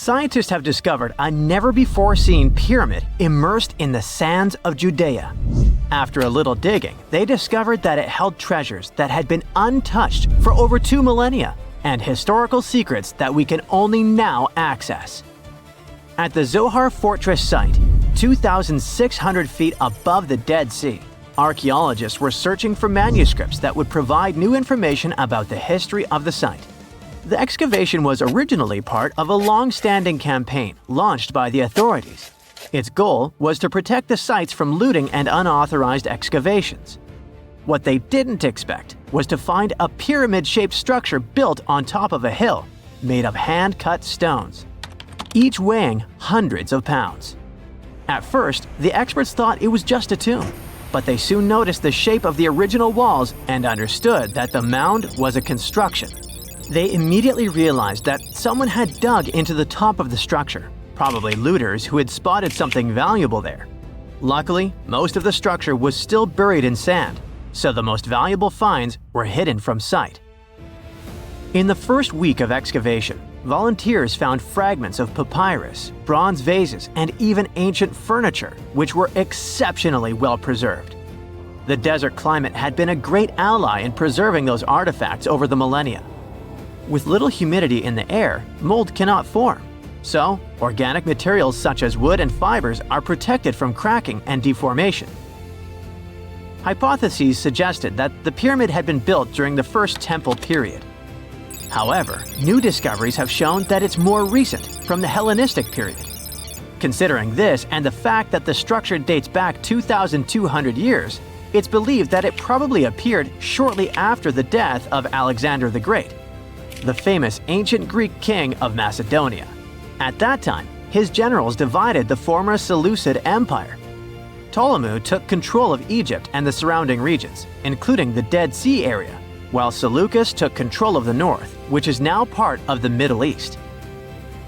Scientists have discovered a never-before-seen pyramid immersed in the sands of Judea. After a little digging, they discovered that it held treasures that had been untouched for over 2 millennia and historical secrets that we can only now access. At the Zohar Fortress site, 2,600 feet above the Dead Sea, archaeologists were searching for manuscripts that would provide new information about the history of the site. The excavation was originally part of a long-standing campaign launched by the authorities. Its goal was to protect the sites from looting and unauthorized excavations. What they didn't expect was to find a pyramid-shaped structure built on top of a hill, made of hand-cut stones, each weighing hundreds of pounds. At first, the experts thought it was just a tomb, but they soon noticed the shape of the original walls and understood that the mound was a construction. They immediately realized that someone had dug into the top of the structure, probably looters who had spotted something valuable there. Luckily, most of the structure was still buried in sand, so the most valuable finds were hidden from sight. In the first week of excavation, volunteers found fragments of papyrus, bronze vases, and even ancient furniture, which were exceptionally well preserved. The desert climate had been a great ally in preserving those artifacts over the millennia. With little humidity in the air, mold cannot form. So, organic materials such as wood and fibers are protected from cracking and deformation. Hypotheses suggested that the pyramid had been built during the First Temple period. However, new discoveries have shown that it's more recent, from the Hellenistic period. Considering this and the fact that the structure dates back 2,200 years, it's believed that it probably appeared shortly after the death of Alexander the Great, the famous ancient Greek king of Macedonia. At that time, his generals divided the former Seleucid Empire. Ptolemy took control of Egypt and the surrounding regions, including the Dead Sea area, while Seleucus took control of the north, which is now part of the Middle East.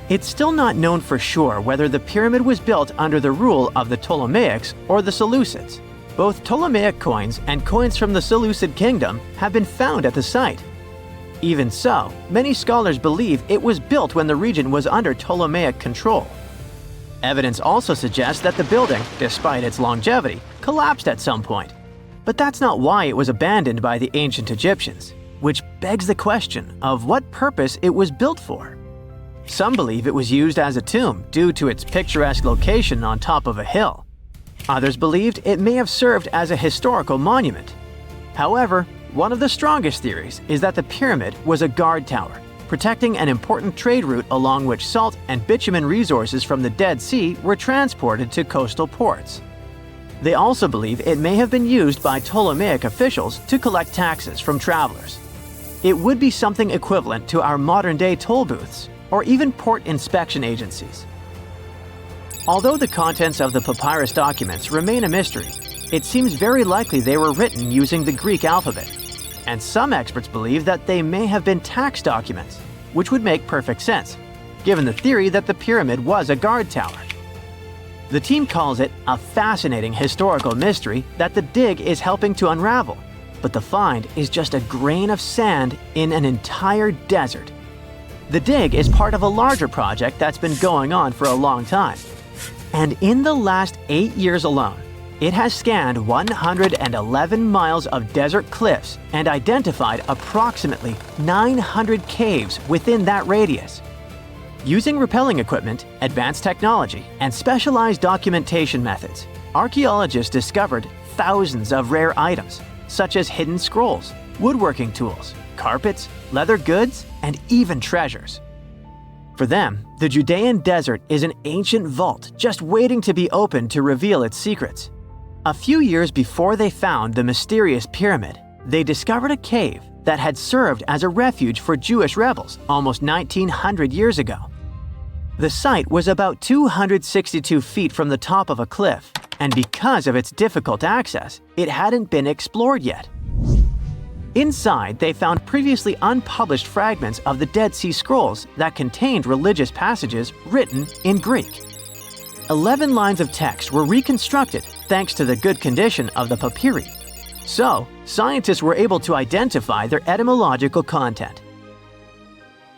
It's still not known for sure whether the pyramid was built under the rule of the Ptolemaics or the Seleucids. Both Ptolemaic coins and coins from the Seleucid kingdom have been found at the site. Even so, many scholars believe it was built when the region was under Ptolemaic control. Evidence also suggests that the building, despite its longevity, collapsed at some point. But that's not why it was abandoned by the ancient Egyptians, which begs the question of what purpose it was built for. Some believe it was used as a tomb due to its picturesque location on top of a hill. Others believed it may have served as a historical monument. However, one of the strongest theories is that the pyramid was a guard tower, protecting an important trade route along which salt and bitumen resources from the Dead Sea were transported to coastal ports. They also believe it may have been used by Ptolemaic officials to collect taxes from travelers. It would be something equivalent to our modern-day toll booths, or even port inspection agencies. Although the contents of the papyrus documents remain a mystery, it seems very likely they were written using the Greek alphabet, and some experts believe that they may have been tax documents, which would make perfect sense, given the theory that the pyramid was a guard tower. The team calls it a fascinating historical mystery that the dig is helping to unravel, but the find is just a grain of sand in an entire desert. The dig is part of a larger project that's been going on for a long time, and in the last 8 years alone, it has scanned 111 miles of desert cliffs and identified approximately 900 caves within that radius. Using rappelling equipment, advanced technology, and specialized documentation methods, archaeologists discovered thousands of rare items, such as hidden scrolls, woodworking tools, carpets, leather goods, and even treasures. For them, the Judean Desert is an ancient vault just waiting to be opened to reveal its secrets. A few years before they found the mysterious pyramid, they discovered a cave that had served as a refuge for Jewish rebels almost 1,900 years ago. The site was about 262 feet from the top of a cliff, and because of its difficult access, it hadn't been explored yet. Inside, they found previously unpublished fragments of the Dead Sea Scrolls that contained religious passages written in Greek. 11 lines of text were reconstructed thanks to the good condition of the papyri. So, scientists were able to identify their etymological content.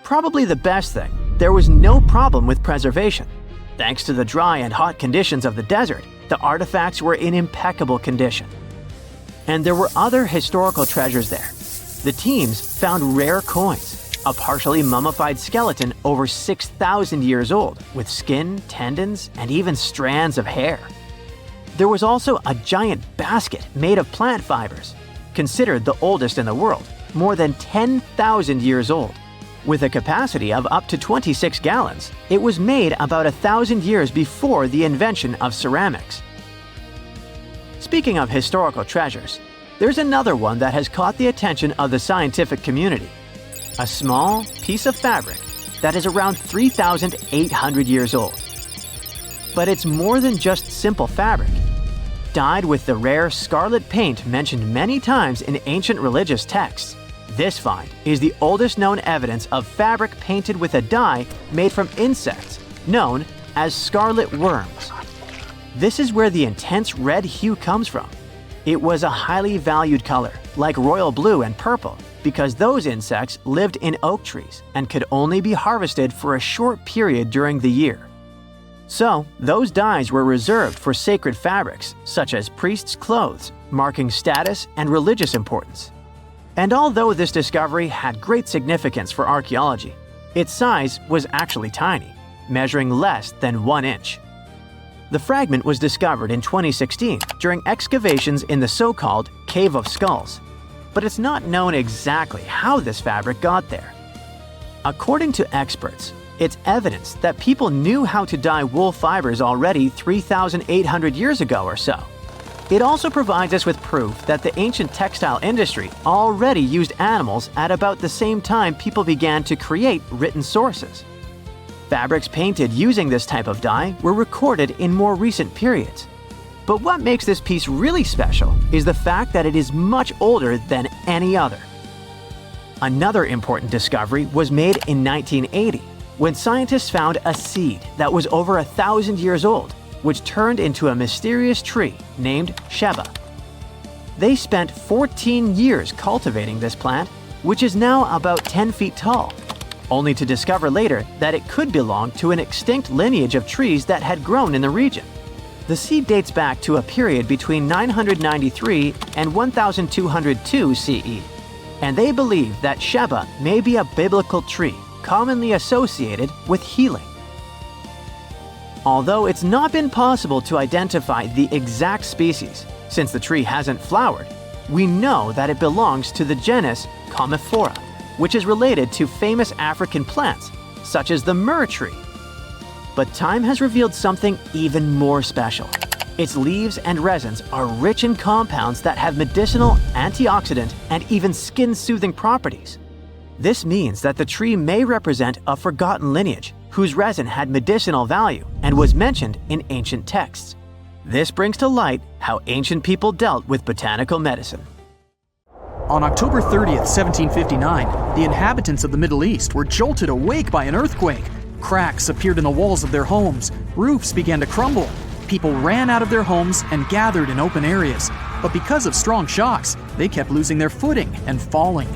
Probably the best thing, there was no problem with preservation. Thanks to the dry and hot conditions of the desert, the artifacts were in impeccable condition. And there were other historical treasures there. The teams found rare coins, a partially mummified skeleton over 6,000 years old, with skin, tendons, and even strands of hair. There was also a giant basket made of plant fibers, considered the oldest in the world, more than 10,000 years old. With a capacity of up to 26 gallons, it was made about 1,000 years before the invention of ceramics. Speaking of historical treasures, there's another one that has caught the attention of the scientific community. A small piece of fabric that is around 3,800 years old. But it's more than just simple fabric. Dyed with the rare scarlet paint mentioned many times in ancient religious texts, this find is the oldest known evidence of fabric painted with a dye made from insects, known as scarlet worms. This is where the intense red hue comes from. It was a highly valued color, like royal blue and purple, because those insects lived in oak trees and could only be harvested for a short period during the year. So, those dyes were reserved for sacred fabrics, such as priests' clothes, marking status and religious importance. And although this discovery had great significance for archaeology, its size was actually tiny, measuring less than 1 inch. The fragment was discovered in 2016 during excavations in the so-called Cave of Skulls, but it's not known exactly how this fabric got there. According to experts, it's evidence that people knew how to dye wool fibers already 3,800 years ago or so. It also provides us with proof that the ancient textile industry already used animals at about the same time people began to create written sources. Fabrics painted using this type of dye were recorded in more recent periods. But what makes this piece really special is the fact that it is much older than any other. Another important discovery was made in 1980, when scientists found a seed that was over 1,000 years old, which turned into a mysterious tree named Sheba. They spent 14 years cultivating this plant, which is now about 10 feet tall, only to discover later that it could belong to an extinct lineage of trees that had grown in the region. The seed dates back to a period between 993 and 1202 CE, and they believe that Sheba may be a biblical tree commonly associated with healing. Although it's not been possible to identify the exact species, since the tree hasn't flowered, we know that it belongs to the genus Commiphora, which is related to famous African plants, such as the myrrh tree. But time has revealed something even more special. Its leaves and resins are rich in compounds that have medicinal, antioxidant, and even skin-soothing properties. This means that the tree may represent a forgotten lineage whose resin had medicinal value and was mentioned in ancient texts. This brings to light how ancient people dealt with botanical medicine. On October 30th, 1759, the inhabitants of the Middle East were jolted awake by an earthquake. Cracks appeared in the walls of their homes, roofs began to crumble. People ran out of their homes and gathered in open areas. But because of strong shocks, they kept losing their footing and falling.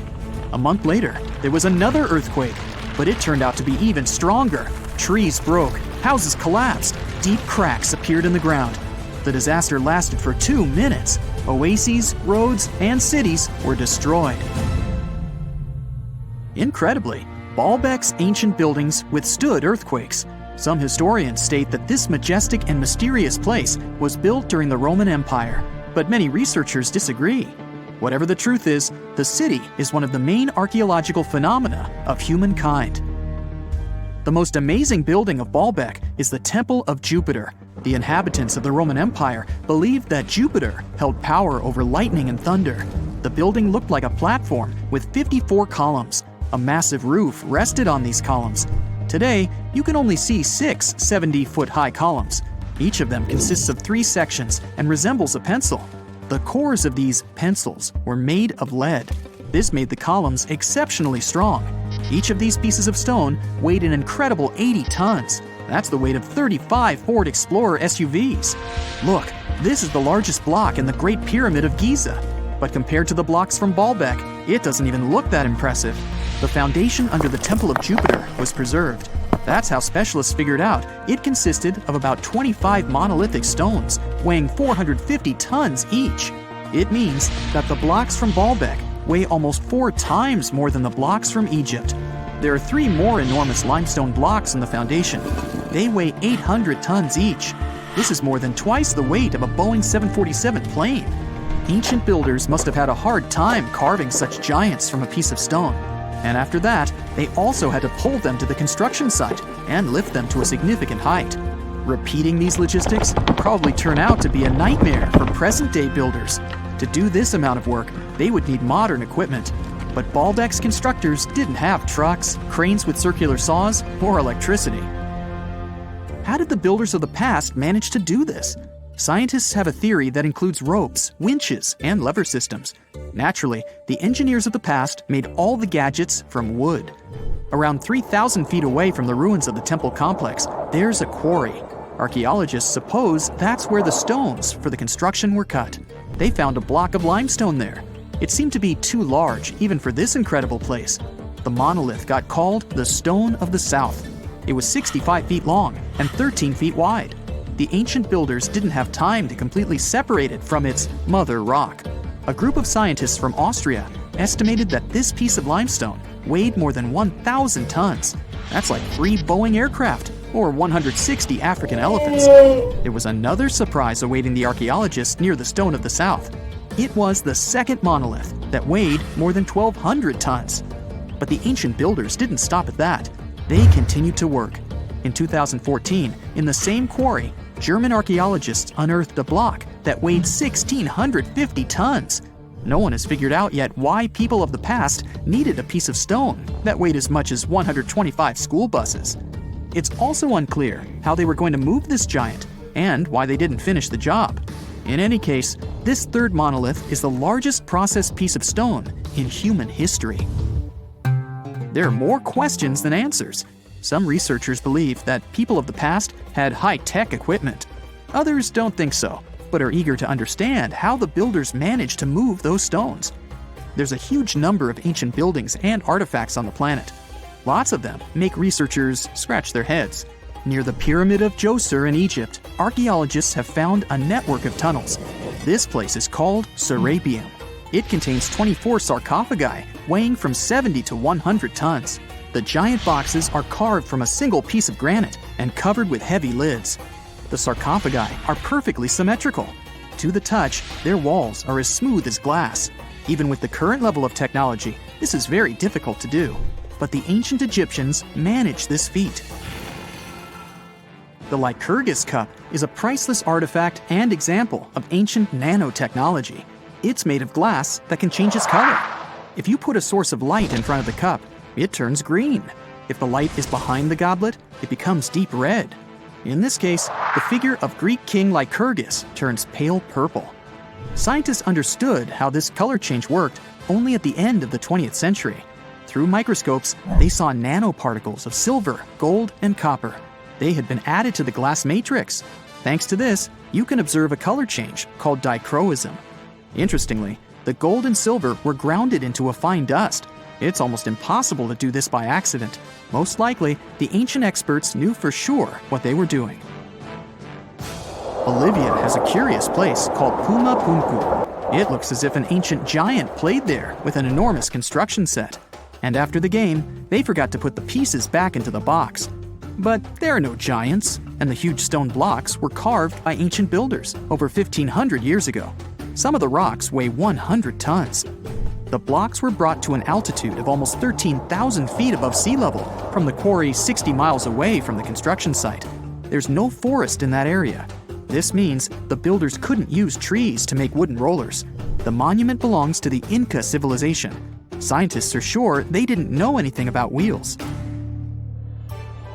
A month later, there was another earthquake, but it turned out to be even stronger. Trees broke, houses collapsed, deep cracks appeared in the ground. The disaster lasted for 2 minutes. Oases, roads, and cities were destroyed. Incredibly, Baalbek's ancient buildings withstood earthquakes. Some historians state that this majestic and mysterious place was built during the Roman Empire, but many researchers disagree. Whatever the truth is, the city is one of the main archaeological phenomena of humankind. The most amazing building of Baalbek is the Temple of Jupiter. The inhabitants of the Roman Empire believed that Jupiter held power over lightning and thunder. The building looked like a platform with 54 columns. A massive roof rested on these columns. Today, you can only see 6 70-foot-high columns. Each of them consists of 3 sections and resembles a pencil. The cores of these pencils were made of lead. This made the columns exceptionally strong. Each of these pieces of stone weighed an incredible 80 tons. That's the weight of 35 Ford Explorer SUVs. Look, this is the largest block in the Great Pyramid of Giza. But compared to the blocks from Baalbek, it doesn't even look that impressive. The foundation under the Temple of Jupiter was preserved. That's how specialists figured out it consisted of about 25 monolithic stones, weighing 450 tons each. It means that the blocks from Baalbek weigh almost 4 times more than the blocks from Egypt. There are 3 more enormous limestone blocks in the foundation. They weigh 800 tons each. This is more than twice the weight of a Boeing 747 plane. Ancient builders must have had a hard time carving such giants from a piece of stone. And after that, they also had to pull them to the construction site and lift them to a significant height. Repeating these logistics would probably turn out to be a nightmare for present-day builders. To do this amount of work, they would need modern equipment. But Baalbek's constructors didn't have trucks, cranes with circular saws, or electricity. How did the builders of the past manage to do this? Scientists have a theory that includes ropes, winches, and lever systems. Naturally, the engineers of the past made all the gadgets from wood. Around 3,000 feet away from the ruins of the temple complex, there's a quarry. Archaeologists suppose that's where the stones for the construction were cut. They found a block of limestone there. It seemed to be too large even for this incredible place. The monolith got called the Stone of the South. It was 65 feet long and 13 feet wide. The ancient builders didn't have time to completely separate it from its mother rock. A group of scientists from Austria estimated that this piece of limestone weighed more than 1,000 tons. That's like 3 Boeing aircraft or 160 African elephants. There was another surprise awaiting the archaeologists near the Stone of the South. It was the second monolith that weighed more than 1,200 tons. But the ancient builders didn't stop at that. They continued to work. In 2014, in the same quarry, German archaeologists unearthed a block that weighed 1,650 tons. No one has figured out yet why people of the past needed a piece of stone that weighed as much as 125 school buses. It's also unclear how they were going to move this giant and why they didn't finish the job. In any case, this third monolith is the largest processed piece of stone in human history. There are more questions than answers. Some researchers believe that people of the past had high-tech equipment. Others don't think so, but are eager to understand how the builders managed to move those stones. There's a huge number of ancient buildings and artifacts on the planet. Lots of them make researchers scratch their heads. Near the Pyramid of Djoser in Egypt, archaeologists have found a network of tunnels. This place is called Serapeum. It contains 24 sarcophagi weighing from 70 to 100 tons. The giant boxes are carved from a single piece of granite and covered with heavy lids. The sarcophagi are perfectly symmetrical. To the touch, their walls are as smooth as glass. Even with the current level of technology, this is very difficult to do. But the ancient Egyptians managed this feat. The Lycurgus cup is a priceless artifact and example of ancient nanotechnology. It's made of glass that can change its color. If you put a source of light in front of the cup, it turns green. If the light is behind the goblet, it becomes deep red. In this case, the figure of Greek king Lycurgus turns pale purple. Scientists understood how this color change worked only at the end of the 20th century. Through microscopes, they saw nanoparticles of silver, gold, and copper. They had been added to the glass matrix. Thanks to this, you can observe a color change called dichroism. Interestingly, the gold and silver were grounded into a fine dust. It's almost impossible to do this by accident. Most likely, the ancient experts knew for sure what they were doing. Bolivia has a curious place called Puma Punku. It looks as if an ancient giant played there with an enormous construction set. And after the game, they forgot to put the pieces back into the box. But there are no giants, and the huge stone blocks were carved by ancient builders over 1,500 years ago. Some of the rocks weigh 100 tons. The blocks were brought to an altitude of almost 13,000 feet above sea level from the quarry 60 miles away from the construction site. There's no forest in that area. This means the builders couldn't use trees to make wooden rollers. The monument belongs to the Inca civilization. Scientists are sure they didn't know anything about wheels.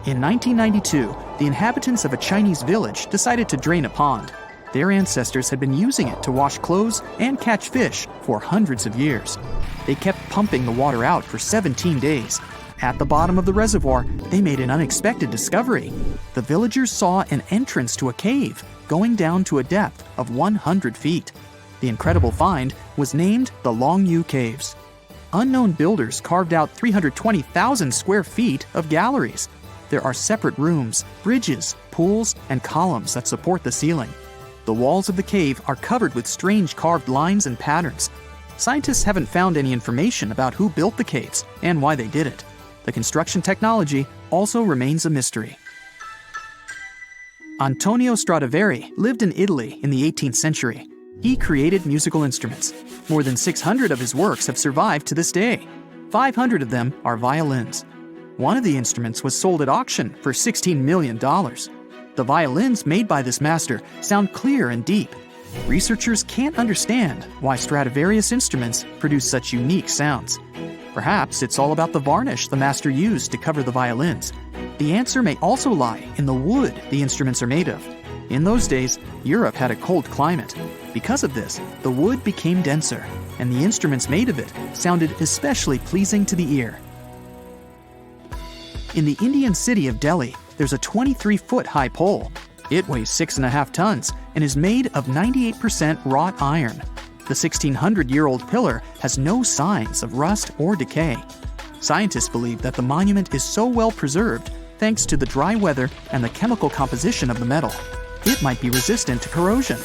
In 1992, the inhabitants of a Chinese village decided to drain a pond. Their ancestors had been using it to wash clothes and catch fish for hundreds of years. They kept pumping the water out for 17 days. At the bottom of the reservoir, they made an unexpected discovery. The villagers saw an entrance to a cave going down to a depth of 100 feet. The incredible find was named the Longyu Caves. Unknown builders carved out 320,000 square feet of galleries. there are separate rooms, bridges, pools, and columns that support the ceiling. The walls of the cave are covered with strange carved lines and patterns. Scientists haven't found any information about who built the caves and why they did it. The construction technology also remains a mystery. Antonio Stradivari lived in Italy in the 18th century. He created musical instruments. More than 600 of his works have survived to this day. 500 of them are violins. One of the instruments was sold at auction for $16 million. The violins made by this master sound clear and deep. Researchers can't understand why Stradivarius instruments produce such unique sounds. Perhaps it's all about the varnish the master used to cover the violins. The answer may also lie in the wood the instruments are made of. In those days, Europe had a cold climate. Because of this, the wood became denser, and the instruments made of it sounded especially pleasing to the ear. In the Indian city of Delhi, there's a 23-foot-high pole. It weighs 6.5 tons and is made of 98% wrought iron. The 1,600-year-old pillar has no signs of rust or decay. Scientists believe that the monument is so well preserved thanks to the dry weather and the chemical composition of the metal. It might be resistant to corrosion.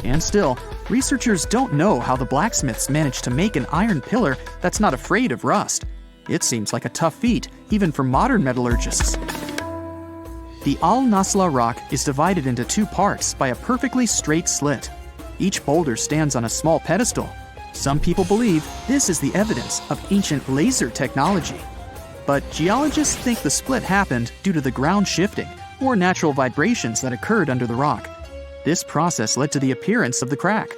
And still, researchers don't know how the blacksmiths managed to make an iron pillar that's not afraid of rust. It seems like a tough feat, even for modern metallurgists. The Al-Nasla rock is divided into two parts by a perfectly straight slit. Each boulder stands on a small pedestal. Some people believe this is the evidence of ancient laser technology. But geologists think the split happened due to the ground shifting or natural vibrations that occurred under the rock. This process led to the appearance of the crack.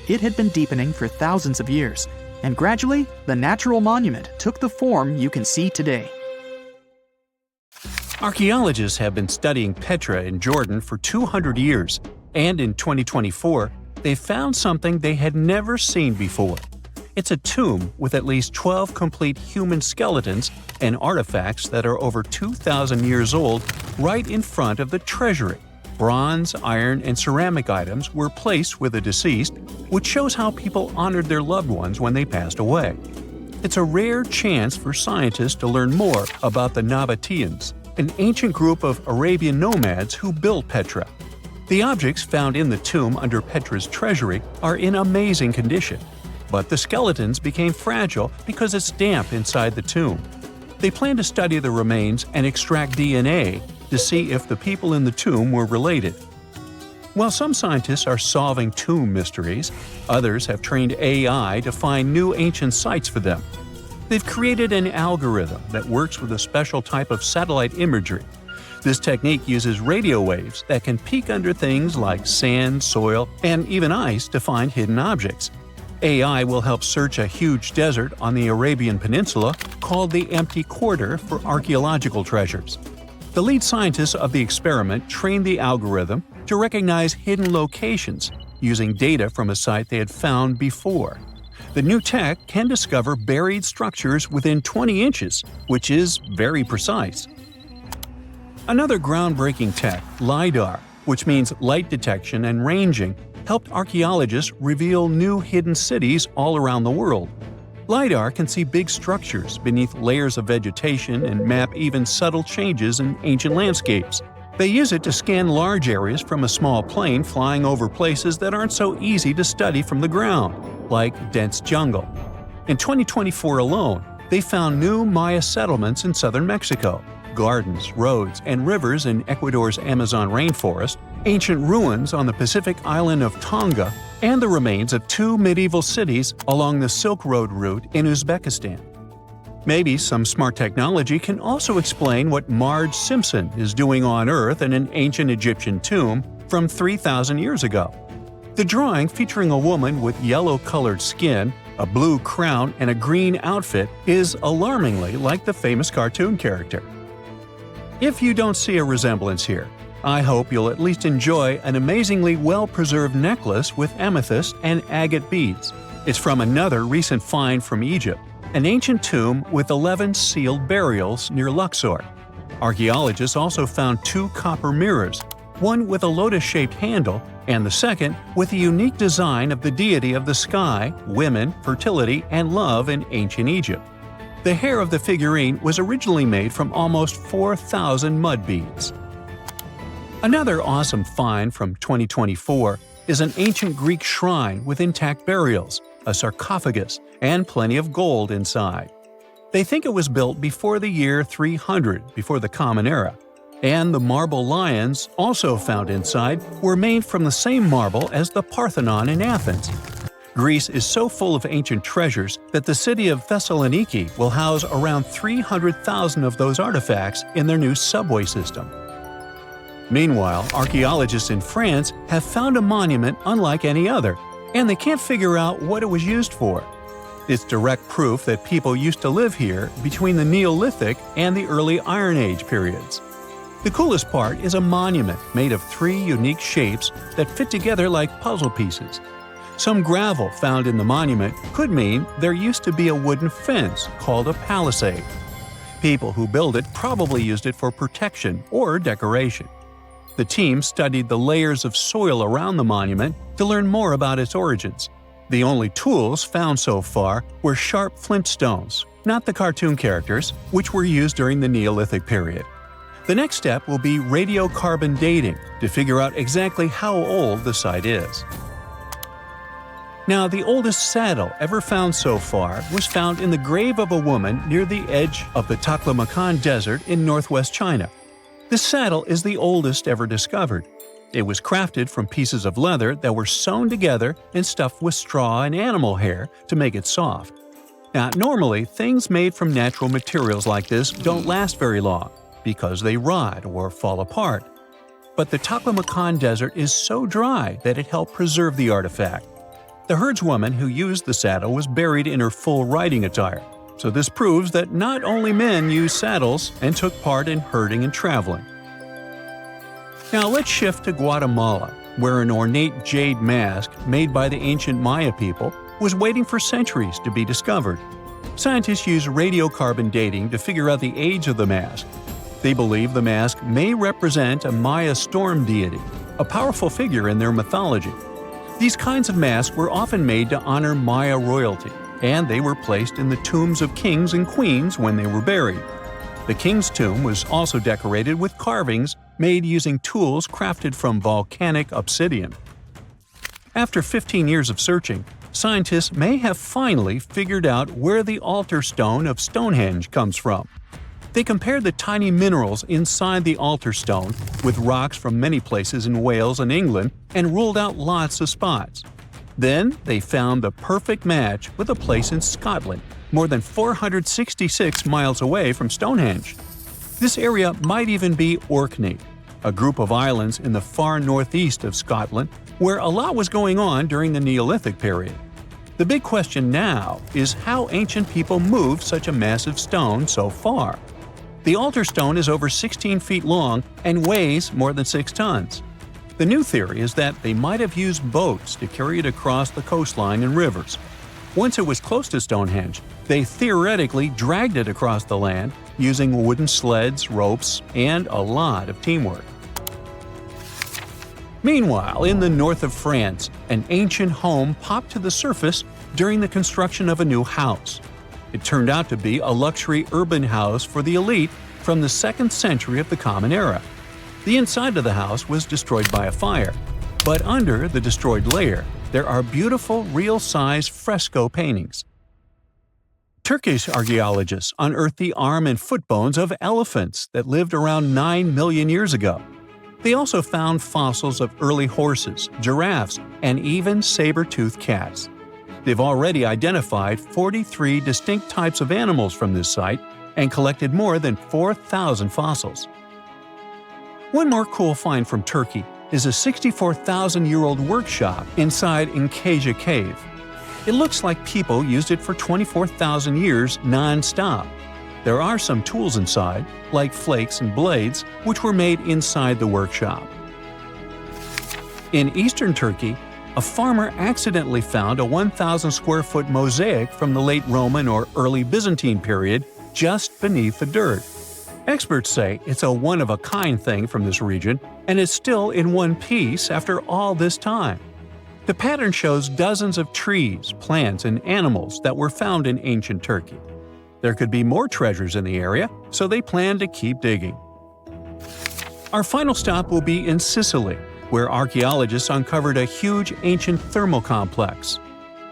It had been deepening for thousands of years, and gradually, the natural monument took the form you can see today. Archaeologists have been studying Petra in Jordan for 200 years, and in 2024, they found something they had never seen before. It's a tomb with at least 12 complete human skeletons and artifacts that are over 2,000 years old right in front of the treasury. Bronze, iron, and ceramic items were placed with the deceased, which shows how people honored their loved ones when they passed away. It's a rare chance for scientists to learn more about the Nabateans, an ancient group of Arabian nomads who built Petra. The objects found in the tomb under Petra's treasury are in amazing condition, but the skeletons became fragile because it's damp inside the tomb. They plan to study the remains and extract DNA to see if the people in the tomb were related. While some scientists are solving tomb mysteries, others have trained AI to find new ancient sites for them. They've created an algorithm that works with a special type of satellite imagery. This technique uses radio waves that can peek under things like sand, soil, and even ice to find hidden objects. AI will help search a huge desert on the Arabian Peninsula called the Empty Quarter for archaeological treasures. The lead scientists of the experiment trained the algorithm to recognize hidden locations using data from a site they had found before. The new tech can discover buried structures within 20 inches, which is very precise. Another groundbreaking tech, LiDAR, which means light detection and ranging, helped archaeologists reveal new hidden cities all around the world. LiDAR can see big structures beneath layers of vegetation and map even subtle changes in ancient landscapes. They use it to scan large areas from a small plane flying over places that aren't so easy to study from the ground, like dense jungle. In 2024 alone, they found new Maya settlements in southern Mexico, gardens, roads, and rivers in Ecuador's Amazon rainforest, ancient ruins on the Pacific island of Tonga, and the remains of two medieval cities along the Silk Road route in Uzbekistan. Maybe some smart technology can also explain what Marge Simpson is doing on Earth in an ancient Egyptian tomb from 3,000 years ago. The drawing, featuring a woman with yellow-colored skin, a blue crown, and a green outfit, is alarmingly like the famous cartoon character. If you don't see a resemblance here, I hope you'll at least enjoy an amazingly well-preserved necklace with amethyst and agate beads. It's from another recent find from Egypt, an ancient tomb with 11 sealed burials near Luxor. Archaeologists also found two copper mirrors, one with a lotus-shaped handle and the second with a unique design of the deity of the sky, women, fertility, and love in ancient Egypt. The hair of the figurine was originally made from almost 4,000 mud beads. Another awesome find from 2024 is an ancient Greek shrine with intact burials, a sarcophagus, and plenty of gold inside. They think it was built before the year 300 before the Common Era, and the marble lions, also found inside, were made from the same marble as the Parthenon in Athens. Greece is so full of ancient treasures that the city of Thessaloniki will house around 300,000 of those artifacts in their new subway system. Meanwhile, archaeologists in France have found a monument unlike any other, and they can't figure out what it was used for. It's direct proof that people used to live here between the Neolithic and the early Iron Age periods. The coolest part is a monument made of 3 unique shapes that fit together like puzzle pieces. Some gravel found in the monument could mean there used to be a wooden fence called a palisade. People who built it probably used it for protection or decoration. The team studied the layers of soil around the monument to learn more about its origins. The only tools found so far were sharp flint stones, not the cartoon characters, which were used during the Neolithic period. The next step will be radiocarbon dating to figure out exactly how old the site is. Now, the oldest saddle ever found so far was found in the grave of a woman near the edge of the Taklamakan Desert in northwest China. This saddle is the oldest ever discovered. It was crafted from pieces of leather that were sewn together and stuffed with straw and animal hair to make it soft. Now, normally, things made from natural materials like this don't last very long because they rot or fall apart. But the Taklamakan Desert is so dry that it helped preserve the artifact. The herdswoman who used the saddle was buried in her full riding attire, so this proves that not only men used saddles and took part in herding and traveling. Now let's shift to Guatemala, where an ornate jade mask made by the ancient Maya people was waiting for centuries to be discovered. Scientists use radiocarbon dating to figure out the age of the mask. They believe the mask may represent a Maya storm deity, a powerful figure in their mythology. These kinds of masks were often made to honor Maya royalty, and they were placed in the tombs of kings and queens when they were buried. The king's tomb was also decorated with carvings made using tools crafted from volcanic obsidian. After 15 years of searching, scientists may have finally figured out where the altar stone of Stonehenge comes from. They compared the tiny minerals inside the altar stone with rocks from many places in Wales and England and ruled out lots of spots. Then they found the perfect match with a place in Scotland, more than 466 miles away from Stonehenge. This area might even be Orkney, a group of islands in the far northeast of Scotland where a lot was going on during the Neolithic period. The big question now is how ancient people moved such a massive stone so far. The altar stone is over 16 feet long and weighs more than 6 tons. The new theory is that they might have used boats to carry it across the coastline and rivers. Once it was close to Stonehenge, they theoretically dragged it across the land using wooden sleds, ropes, and a lot of teamwork. Meanwhile, in the north of France, an ancient home popped to the surface during the construction of a new house. It turned out to be a luxury urban house for the elite from the 2nd century of the Common Era. The inside of the house was destroyed by a fire, but under the destroyed layer, there are beautiful, real-size fresco paintings. Turkish archaeologists unearthed the arm and foot bones of elephants that lived around 9 million years ago. They also found fossils of early horses, giraffes, and even saber-toothed cats. They've already identified 43 distinct types of animals from this site and collected more than 4,000 fossils. One more cool find from Turkey is a 64,000-year-old workshop inside Enkaja Cave. It looks like people used it for 24,000 years non-stop. There are some tools inside, like flakes and blades, which were made inside the workshop. In eastern Turkey, a farmer accidentally found a 1,000-square-foot mosaic from the late Roman or early Byzantine period just beneath the dirt. Experts say it's a one-of-a-kind thing from this region, and it's still in one piece after all this time. The pattern shows dozens of trees, plants, and animals that were found in ancient Turkey. There could be more treasures in the area, so they planned to keep digging. Our final stop will be in Sicily, where archaeologists uncovered a huge ancient thermal complex.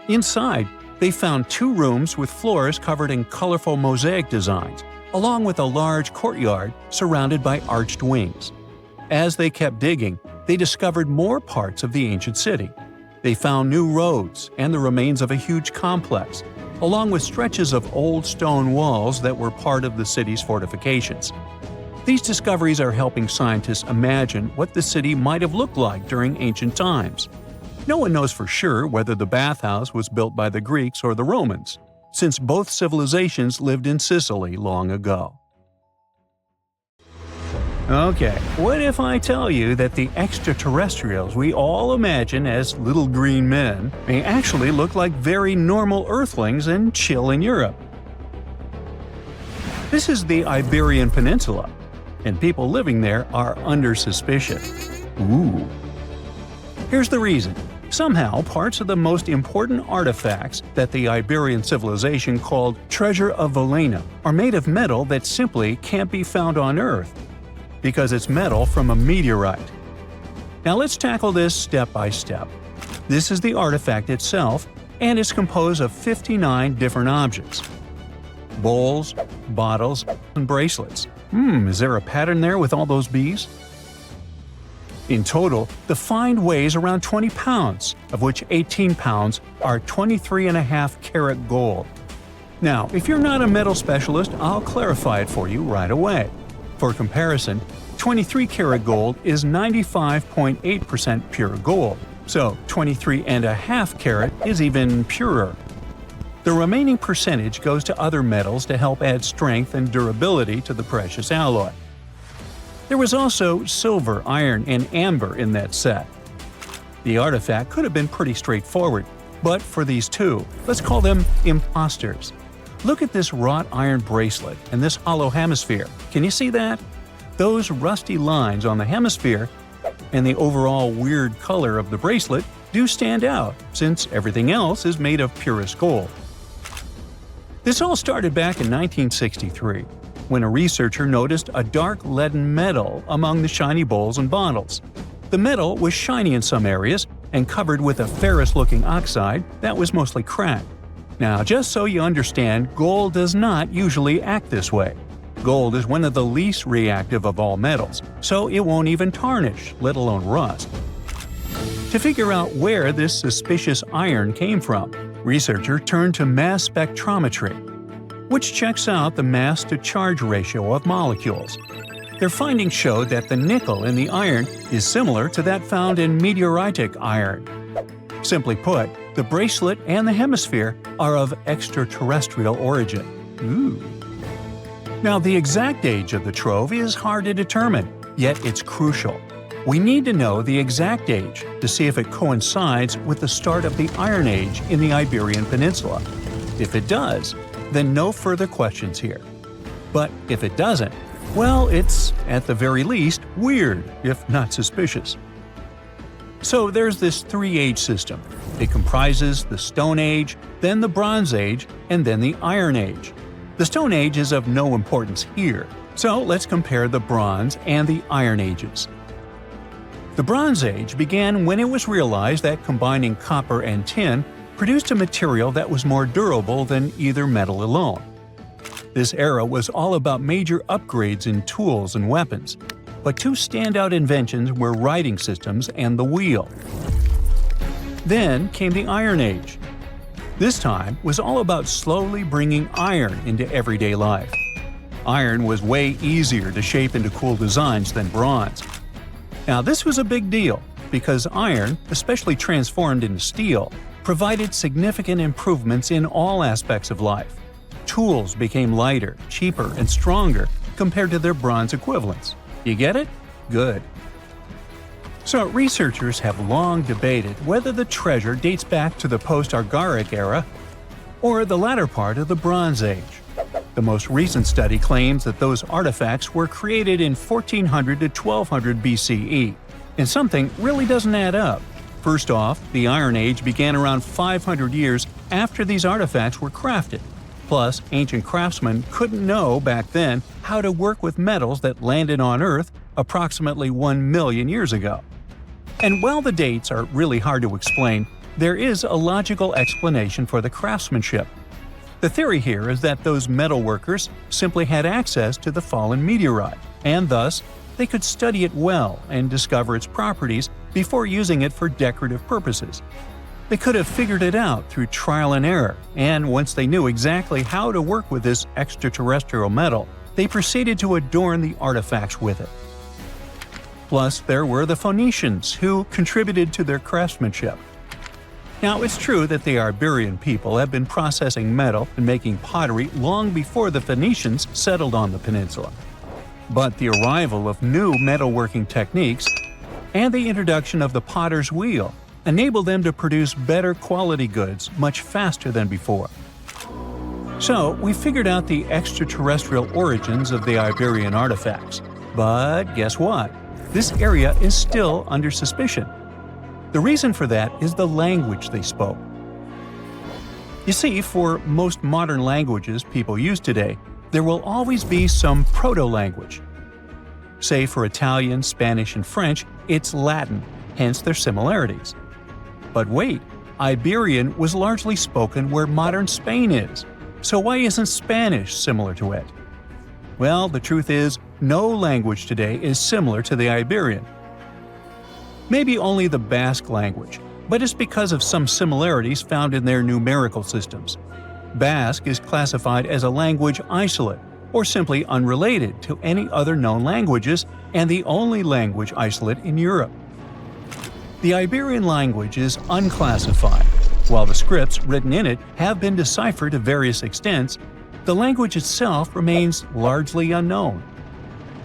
Inside, they found 2 rooms with floors covered in colorful mosaic designs, along with a large courtyard surrounded by arched wings. As they kept digging, they discovered more parts of the ancient city. They found new roads and the remains of a huge complex, along with stretches of old stone walls that were part of the city's fortifications. These discoveries are helping scientists imagine what the city might have looked like during ancient times. No one knows for sure whether the bathhouse was built by the Greeks or the Romans, since both civilizations lived in Sicily long ago. Okay, what if I tell you that the extraterrestrials we all imagine as little green men may actually look like very normal Earthlings and chill in Europe? This is the Iberian Peninsula, and people living there are under suspicion. Ooh. Here's the reason. Somehow, parts of the most important artifacts that the Iberian civilization called Treasure of Valena are made of metal that simply can't be found on Earth, because it's metal from a meteorite. Now let's tackle this step by step. This is the artifact itself, and it's composed of 59 different objects. Bowls, bottles, and bracelets. Is there a pattern there with all those bees? In total, the find weighs around 20 pounds, of which 18 pounds are 23.5 karat gold. Now, if you're not a metal specialist, I'll clarify it for you right away. For comparison, 23 karat gold is 95.8% pure gold, so 23.5 karat is even purer. The remaining percentage goes to other metals to help add strength and durability to the precious alloy. There was also silver, iron, and amber in that set. The artifact could have been pretty straightforward, but for these 2, let's call them imposters. Look at this wrought iron bracelet and this hollow hemisphere. Can you see that? Those rusty lines on the hemisphere and the overall weird color of the bracelet do stand out, since everything else is made of purest gold. This all started back in 1963, when a researcher noticed a dark leaden metal among the shiny bowls and bottles. The metal was shiny in some areas and covered with a ferrous-looking oxide that was mostly cracked. Now, just so you understand, gold does not usually act this way. Gold is one of the least reactive of all metals, so it won't even tarnish, let alone rust. To figure out where this suspicious iron came from, researchers turned to mass spectrometry, which checks out the mass-to-charge ratio of molecules. Their findings showed that the nickel in the iron is similar to that found in meteoritic iron. Simply put, the bracelet and the hemisphere are of extraterrestrial origin. Ooh. Now, the exact age of the trove is hard to determine, yet it's crucial. We need to know the exact age to see if it coincides with the start of the Iron Age in the Iberian Peninsula. If it does, then no further questions here. But if it doesn't, well, it's, at the very least, weird, if not suspicious. So there's this 3-age system. It comprises the Stone Age, then the Bronze Age, and then the Iron Age. The Stone Age is of no importance here, so let's compare the Bronze and the Iron Ages. The Bronze Age began when it was realized that combining copper and tin produced a material that was more durable than either metal alone. This era was all about major upgrades in tools and weapons, but 2 standout inventions were writing systems and the wheel. Then came the Iron Age. This time was all about slowly bringing iron into everyday life. Iron was way easier to shape into cool designs than bronze. Now, this was a big deal, because iron, especially transformed into steel, provided significant improvements in all aspects of life. Tools became lighter, cheaper, and stronger compared to their bronze equivalents. You get it? Good. So, researchers have long debated whether the treasure dates back to the post-Archaic era or the latter part of the Bronze Age. The most recent study claims that those artifacts were created in 1400 to 1200 BCE, and something really doesn't add up. First off, the Iron Age began around 500 years after these artifacts were crafted. Plus, ancient craftsmen couldn't know back then how to work with metals that landed on Earth approximately 1 million years ago. And while the dates are really hard to explain, there is a logical explanation for the craftsmanship. The theory here is that those metal workers simply had access to the fallen meteorite, and thus, they could study it well and discover its properties before using it for decorative purposes. They could have figured it out through trial and error, and once they knew exactly how to work with this extraterrestrial metal, they proceeded to adorn the artifacts with it. Plus, there were the Phoenicians, who contributed to their craftsmanship. Now, it's true that the Iberian people have been processing metal and making pottery long before the Phoenicians settled on the peninsula. But the arrival of new metalworking techniques and the introduction of the potter's wheel enabled them to produce better quality goods much faster than before. So, we figured out the extraterrestrial origins of the Iberian artifacts. But guess what? This area is still under suspicion. The reason for that is the language they spoke. You see, for most modern languages people use today, there will always be some proto-language. Say for Italian, Spanish, and French, it's Latin, hence their similarities. But wait, Iberian was largely spoken where modern Spain is, so why isn't Spanish similar to it? Well, the truth is, no language today is similar to the Iberian. Maybe only the Basque language, but it's because of some similarities found in their numerical systems. Basque is classified as a language isolate, or simply unrelated to any other known languages, and the only language isolate in Europe. The Iberian language is unclassified. While the scripts written in it have been deciphered to various extents, the language itself remains largely unknown.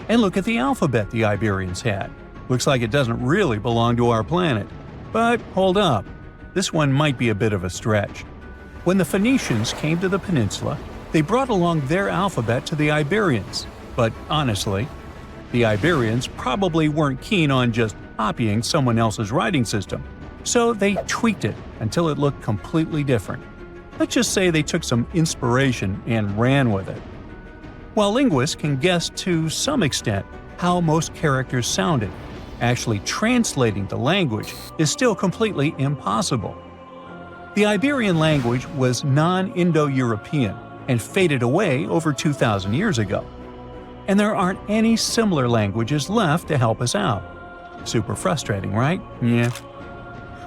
And look at the alphabet the Iberians had. Looks like it doesn't really belong to our planet. But hold up, this one might be a bit of a stretch. When the Phoenicians came to the peninsula, they brought along their alphabet to the Iberians. But honestly, the Iberians probably weren't keen on just copying someone else's writing system, so they tweaked it until it looked completely different. Let's just say they took some inspiration and ran with it. While linguists can guess to some extent how most characters sounded, actually translating the language is still completely impossible. The Iberian language was non-Indo-European and faded away over 2,000 years ago. And there aren't any similar languages left to help us out. Super frustrating, right? Yeah.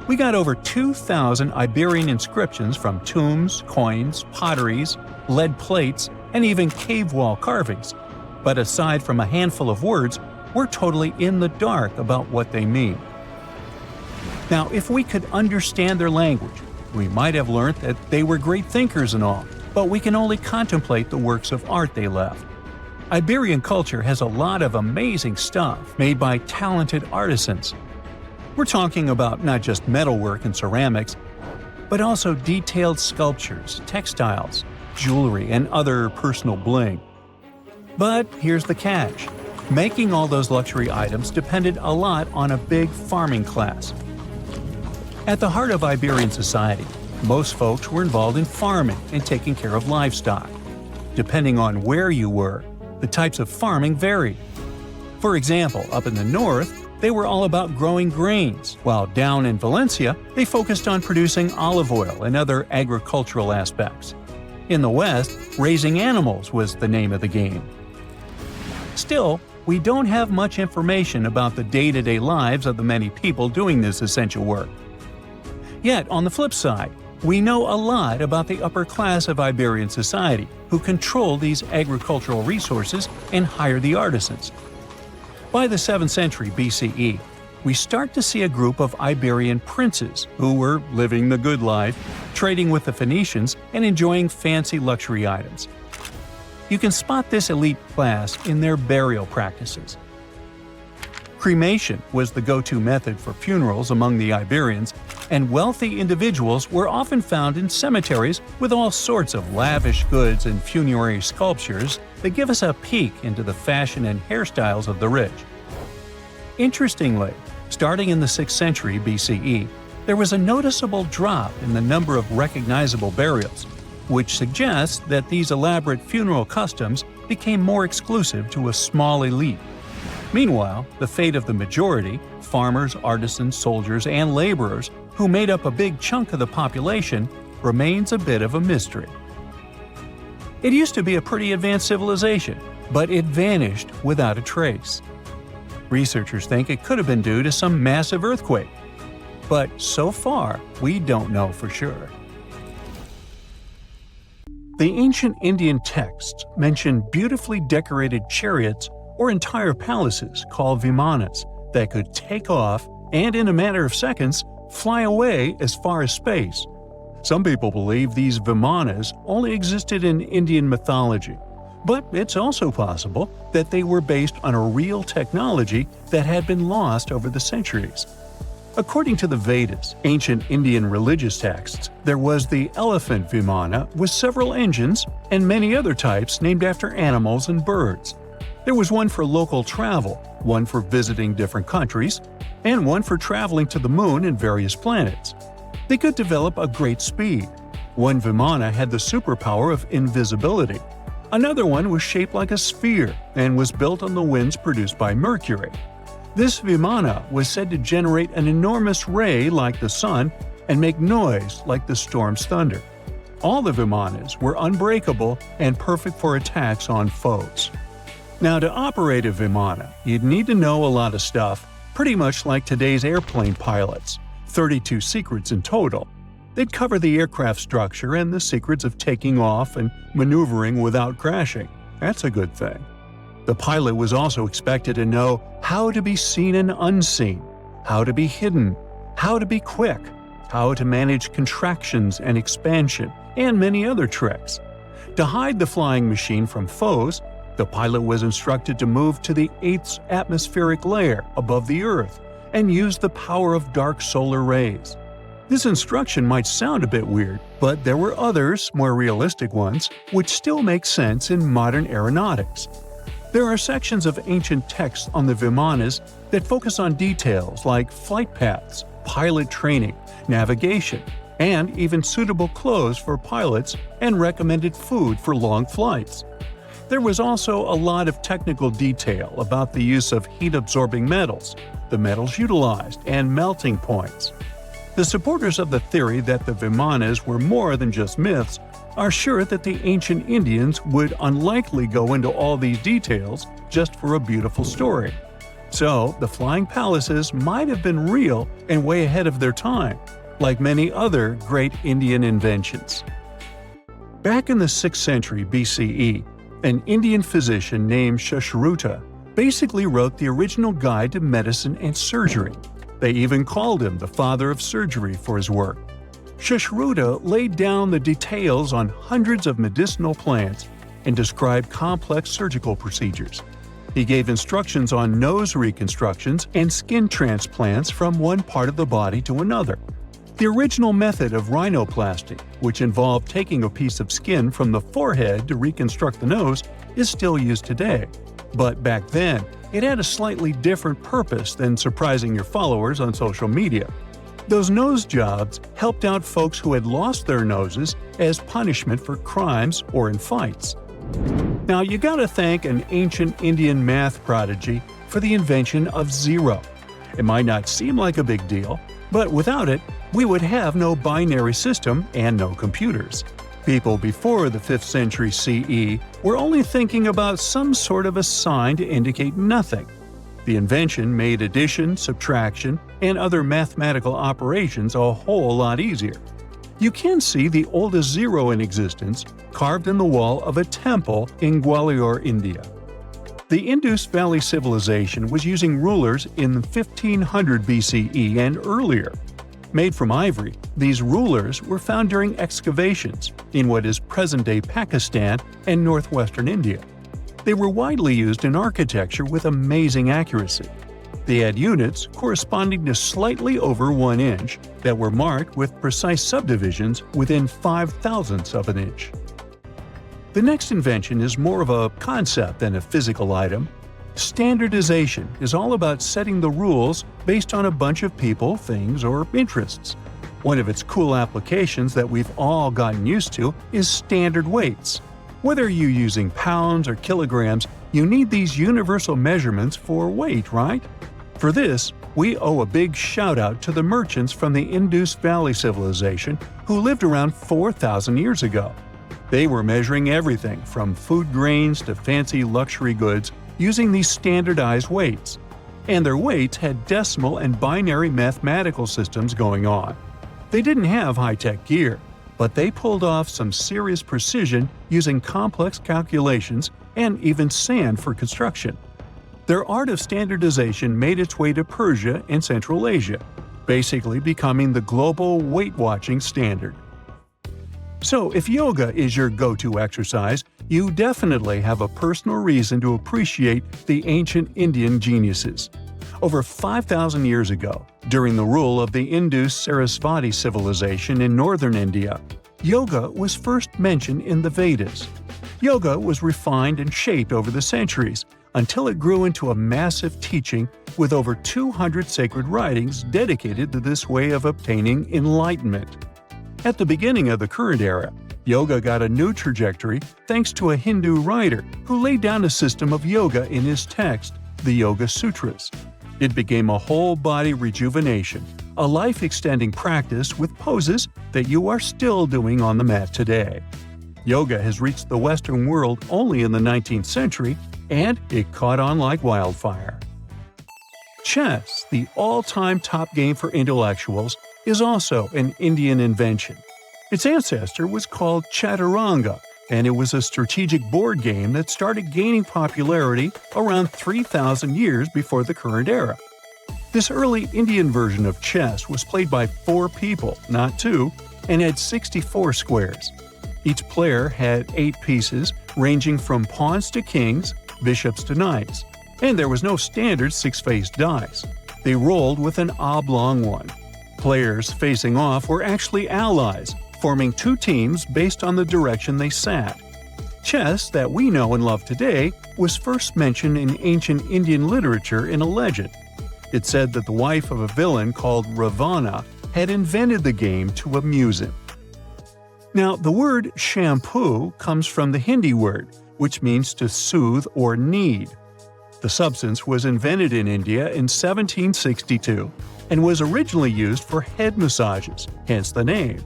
We got over 2,000 Iberian inscriptions from tombs, coins, potteries, lead plates, and even cave wall carvings. But aside from a handful of words, we're totally in the dark about what they mean. Now, if we could understand their language, we might have learned that they were great thinkers and all, but we can only contemplate the works of art they left. Iberian culture has a lot of amazing stuff made by talented artisans. We're talking about not just metalwork and ceramics, but also detailed sculptures, textiles, jewelry, and other personal bling. But here's the catch. Making all those luxury items depended a lot on a big farming class. At the heart of Iberian society, most folks were involved in farming and taking care of livestock. Depending on where you were, the types of farming varied. For example, up in the north, they were all about growing grains, while down in Valencia, they focused on producing olive oil and other agricultural aspects. In the west, raising animals was the name of the game. Still, we don't have much information about the day-to-day lives of the many people doing this essential work. Yet, on the flip side, we know a lot about the upper class of Iberian society, who control these agricultural resources and hire the artisans. By the 7th century BCE, we start to see a group of Iberian princes who were living the good life, trading with the Phoenicians, and enjoying fancy luxury items. You can spot this elite class in their burial practices. Cremation was the go-to method for funerals among the Iberians, and wealthy individuals were often found in cemeteries with all sorts of lavish goods and funerary sculptures that give us a peek into the fashion and hairstyles of the rich. Interestingly, starting in the 6th century BCE, there was a noticeable drop in the number of recognizable burials. which suggests that these elaborate funeral customs became more exclusive to a small elite. Meanwhile, the fate of the majority, farmers, artisans, soldiers, and laborers, who made up a big chunk of the population, remains a bit of a mystery. It used to be a pretty advanced civilization, but it vanished without a trace. Researchers think it could have been due to some massive earthquake, but so far, we don't know for sure. The ancient Indian texts mention beautifully decorated chariots or entire palaces called vimanas that could take off and, in a matter of seconds, fly away as far as space. Some people believe these vimanas only existed in Indian mythology, but it's also possible that they were based on a real technology that had been lost over the centuries. According to the Vedas, ancient Indian religious texts, there was the elephant vimana with several engines and many other types named after animals and birds. There was one for local travel, one for visiting different countries, and one for traveling to the moon and various planets. They could develop a great speed. One vimana had the superpower of invisibility. Another one was shaped like a sphere and was built on the winds produced by Mercury. This vimana was said to generate an enormous ray like the sun and make noise like the storm's thunder. All the vimanas were unbreakable and perfect for attacks on foes. Now, to operate a vimana, you'd need to know a lot of stuff, pretty much like today's airplane pilots, 32 secrets in total. They'd cover the aircraft structure and the secrets of taking off and maneuvering without crashing. That's a good thing. The pilot was also expected to know how to be seen and unseen, how to be hidden, how to be quick, how to manage contractions and expansion, and many other tricks. To hide the flying machine from foes, the pilot was instructed to move to the 8th atmospheric layer above the Earth and use the power of dark solar rays. This instruction might sound a bit weird, but there were others, more realistic ones, which still make sense in modern aeronautics. There are sections of ancient texts on the vimanas that focus on details like flight paths, pilot training, navigation, and even suitable clothes for pilots and recommended food for long flights. There was also a lot of technical detail about the use of heat-absorbing metals, the metals utilized, and melting points. The supporters of the theory that the vimanas were more than just myths are sure that the ancient Indians would unlikely go into all these details just for a beautiful story. So, the flying palaces might have been real and way ahead of their time, like many other great Indian inventions. Back in the 6th century BCE, an Indian physician named Sushruta basically wrote the original guide to medicine and surgery. They even called him the father of surgery for his work. Sushruta laid down the details on hundreds of medicinal plants and described complex surgical procedures. He gave instructions on nose reconstructions and skin transplants from one part of the body to another. The original method of rhinoplasty, which involved taking a piece of skin from the forehead to reconstruct the nose, is still used today. But back then, it had a slightly different purpose than surprising your followers on social media. Those nose jobs helped out folks who had lost their noses as punishment for crimes or in fights. Now, you gotta thank an ancient Indian math prodigy for the invention of zero. It might not seem like a big deal, but without it, we would have no binary system and no computers. People before the 5th century CE were only thinking about some sort of a sign to indicate nothing. The invention made addition, subtraction, and other mathematical operations a whole lot easier. You can see the oldest zero in existence carved in the wall of a temple in Gwalior, India. The Indus Valley Civilization was using rulers in 1500 BCE and earlier. Made from ivory, these rulers were found during excavations in what is present-day Pakistan and northwestern India. They were widely used in architecture with amazing accuracy. They had units corresponding to slightly over 1 inch that were marked with precise subdivisions within 5/1000ths of an inch. The next invention is more of a concept than a physical item. Standardization is all about setting the rules based on a bunch of people, things, or interests. One of its cool applications that we've all gotten used to is standard weights. Whether you're using pounds or kilograms, you need these universal measurements for weight, right? For this, we owe a big shout-out to the merchants from the Indus Valley Civilization who lived around 4,000 years ago. They were measuring everything from food grains to fancy luxury goods using these standardized weights. And their weights had decimal and binary mathematical systems going on. They didn't have high-tech gear, but they pulled off some serious precision using complex calculations and even sand for construction. Their art of standardization made its way to Persia and Central Asia, basically becoming the global weight-watching standard. So if yoga is your go-to exercise, you definitely have a personal reason to appreciate the ancient Indian geniuses. Over 5,000 years ago, during the rule of the Indus-Sarasvati civilization in northern India, yoga was first mentioned in the Vedas. Yoga was refined and shaped over the centuries until it grew into a massive teaching with over 200 sacred writings dedicated to this way of obtaining enlightenment. At the beginning of the current era, yoga got a new trajectory thanks to a Hindu writer who laid down a system of yoga in his text, the Yoga Sutras. It became a whole-body rejuvenation, a life-extending practice with poses that you are still doing on the mat today. Yoga has reached the Western world only in the 19th century, and it caught on like wildfire. Chess, the all-time top game for intellectuals, is also an Indian invention. Its ancestor was called Chaturanga, and it was a strategic board game that started gaining popularity around 3,000 years before the current era. This early Indian version of chess was played by 4 people, not 2, and had 64 squares. Each player had 8 pieces, ranging from pawns to kings, bishops to knights, and there was no standard 6-faced dice. They rolled with an oblong one. Players facing off were actually allies, forming 2 teams based on the direction they sat. Chess, that we know and love today, was first mentioned in ancient Indian literature in a legend. It said that the wife of a villain called Ravana had invented the game to amuse him. Now, the word shampoo comes from the Hindi word, which means to soothe or knead. The substance was invented in India in 1762 and was originally used for head massages, hence the name.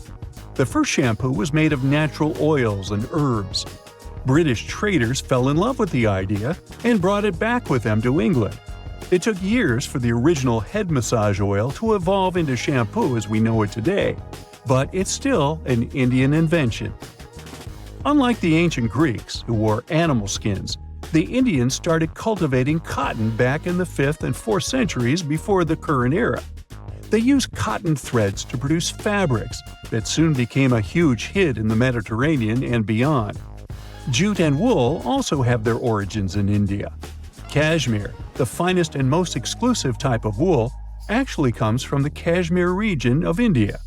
The first shampoo was made of natural oils and herbs. British traders fell in love with the idea and brought it back with them to England. It took years for the original head massage oil to evolve into shampoo as we know it today, but it's still an Indian invention. Unlike the ancient Greeks, who wore animal skins, the Indians started cultivating cotton back in the 5th and 4th centuries before the current era. They used cotton threads to produce fabrics that soon became a huge hit in the Mediterranean and beyond. Jute and wool also have their origins in India. Cashmere, the finest and most exclusive type of wool, actually comes from the Kashmir region of India.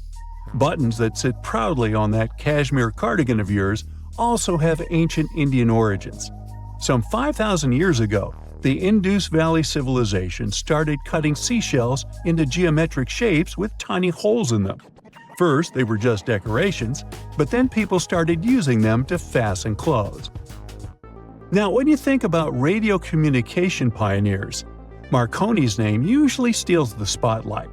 Buttons that sit proudly on that cashmere cardigan of yours also have ancient Indian origins. Some 5,000 years ago, the Indus Valley Civilization started cutting seashells into geometric shapes with tiny holes in them. First, they were just decorations, but then people started using them to fasten clothes. Now, when you think about radio communication pioneers, Marconi's name usually steals the spotlight.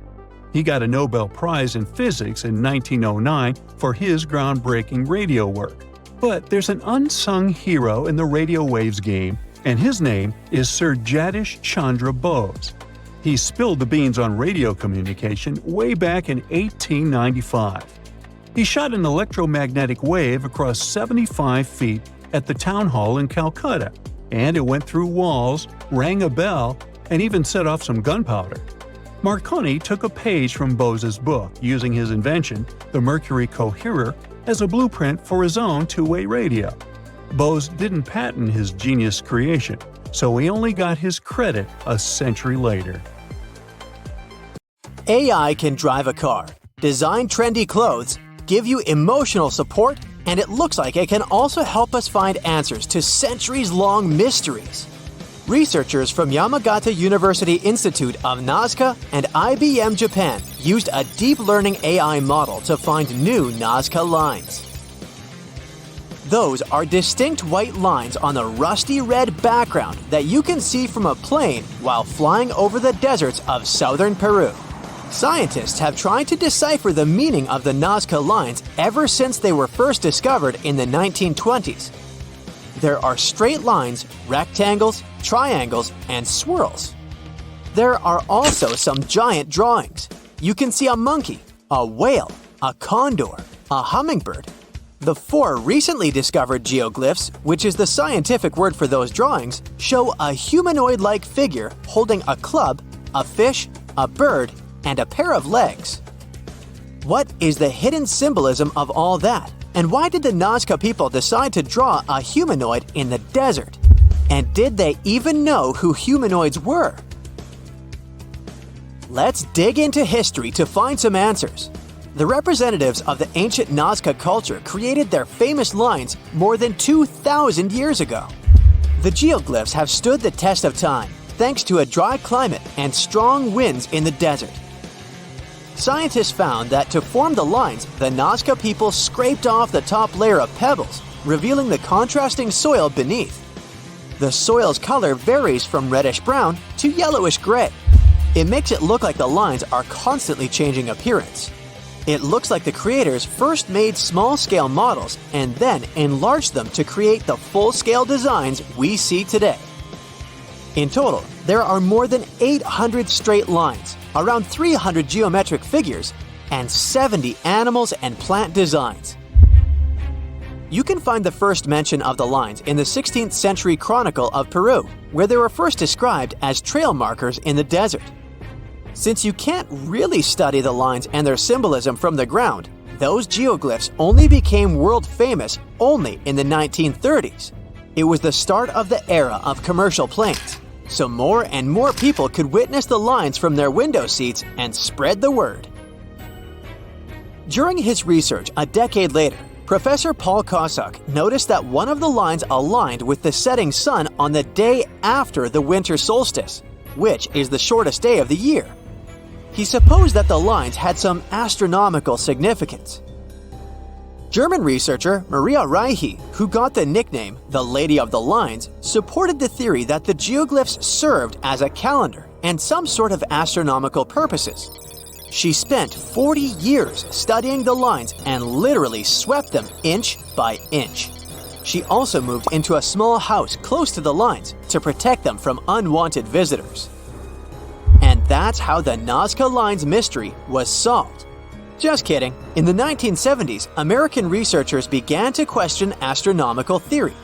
He got a Nobel Prize in Physics in 1909 for his groundbreaking radio work. But there's an unsung hero in the radio waves game, and his name is Sir Jagdish Chandra Bose. He spilled the beans on radio communication way back in 1895. He shot an electromagnetic wave across 75 feet at the town hall in Calcutta, and it went through walls, rang a bell, and even set off some gunpowder. Marconi took a page from Bose's book, using his invention, the Mercury Coherer, as a blueprint for his own two-way radio. Bose didn't patent his genius creation, so he only got his credit a century later. AI can drive a car, design trendy clothes, give you emotional support, and it looks like it can also help us find answers to centuries-long mysteries. Researchers from Yamagata University Institute of Nazca and IBM Japan used a deep learning AI model to find new Nazca lines. Those are distinct white lines on a rusty red background that you can see from a plane while flying over the deserts of southern Peru. Scientists have tried to decipher the meaning of the Nazca lines ever since they were first discovered in the 1920s. There are straight lines, rectangles, triangles, and swirls. There are also some giant drawings. You can see a monkey, a whale, a condor, a hummingbird. The 4 recently discovered geoglyphs, which is the scientific word for those drawings, show a humanoid-like figure holding a club, a fish, a bird, and a pair of legs. What is the hidden symbolism of all that? And why did the Nazca people decide to draw a humanoid in the desert? And did they even know who humanoids were? Let's dig into history to find some answers. The representatives of the ancient Nazca culture created their famous lines more than 2,000 years ago. The geoglyphs have stood the test of time thanks to a dry climate and strong winds in the desert. Scientists found that to form the lines, the Nazca people scraped off the top layer of pebbles, revealing the contrasting soil beneath. The soil's color varies from reddish-brown to yellowish-gray. It makes it look like the lines are constantly changing appearance. It looks like the creators first made small-scale models and then enlarged them to create the full-scale designs we see today. In total, there are more than 800 straight lines, around 300 geometric figures, and 70 animals and plant designs. You can find the first mention of the lines in the 16th century Chronicle of Peru, where they were first described as trail markers in the desert. Since you can't really study the lines and their symbolism from the ground, those geoglyphs only became world famous only in the 1930s. It was the start of the era of commercial planes, so more and more people could witness the lines from their window seats and spread the word. During his research a decade later, Professor Paul Kossak noticed that one of the lines aligned with the setting sun on the day after the winter solstice, which is the shortest day of the year. He supposed that the lines had some astronomical significance. German researcher Maria Reiche, who got the nickname the Lady of the Lines, supported the theory that the geoglyphs served as a calendar and some sort of astronomical purposes. She spent 40 years studying the lines and literally swept them inch by inch. She also moved into a small house close to the lines to protect them from unwanted visitors. And that's how the Nazca Lines mystery was solved. Just kidding. In the 1970s, American researchers began to question astronomical theory.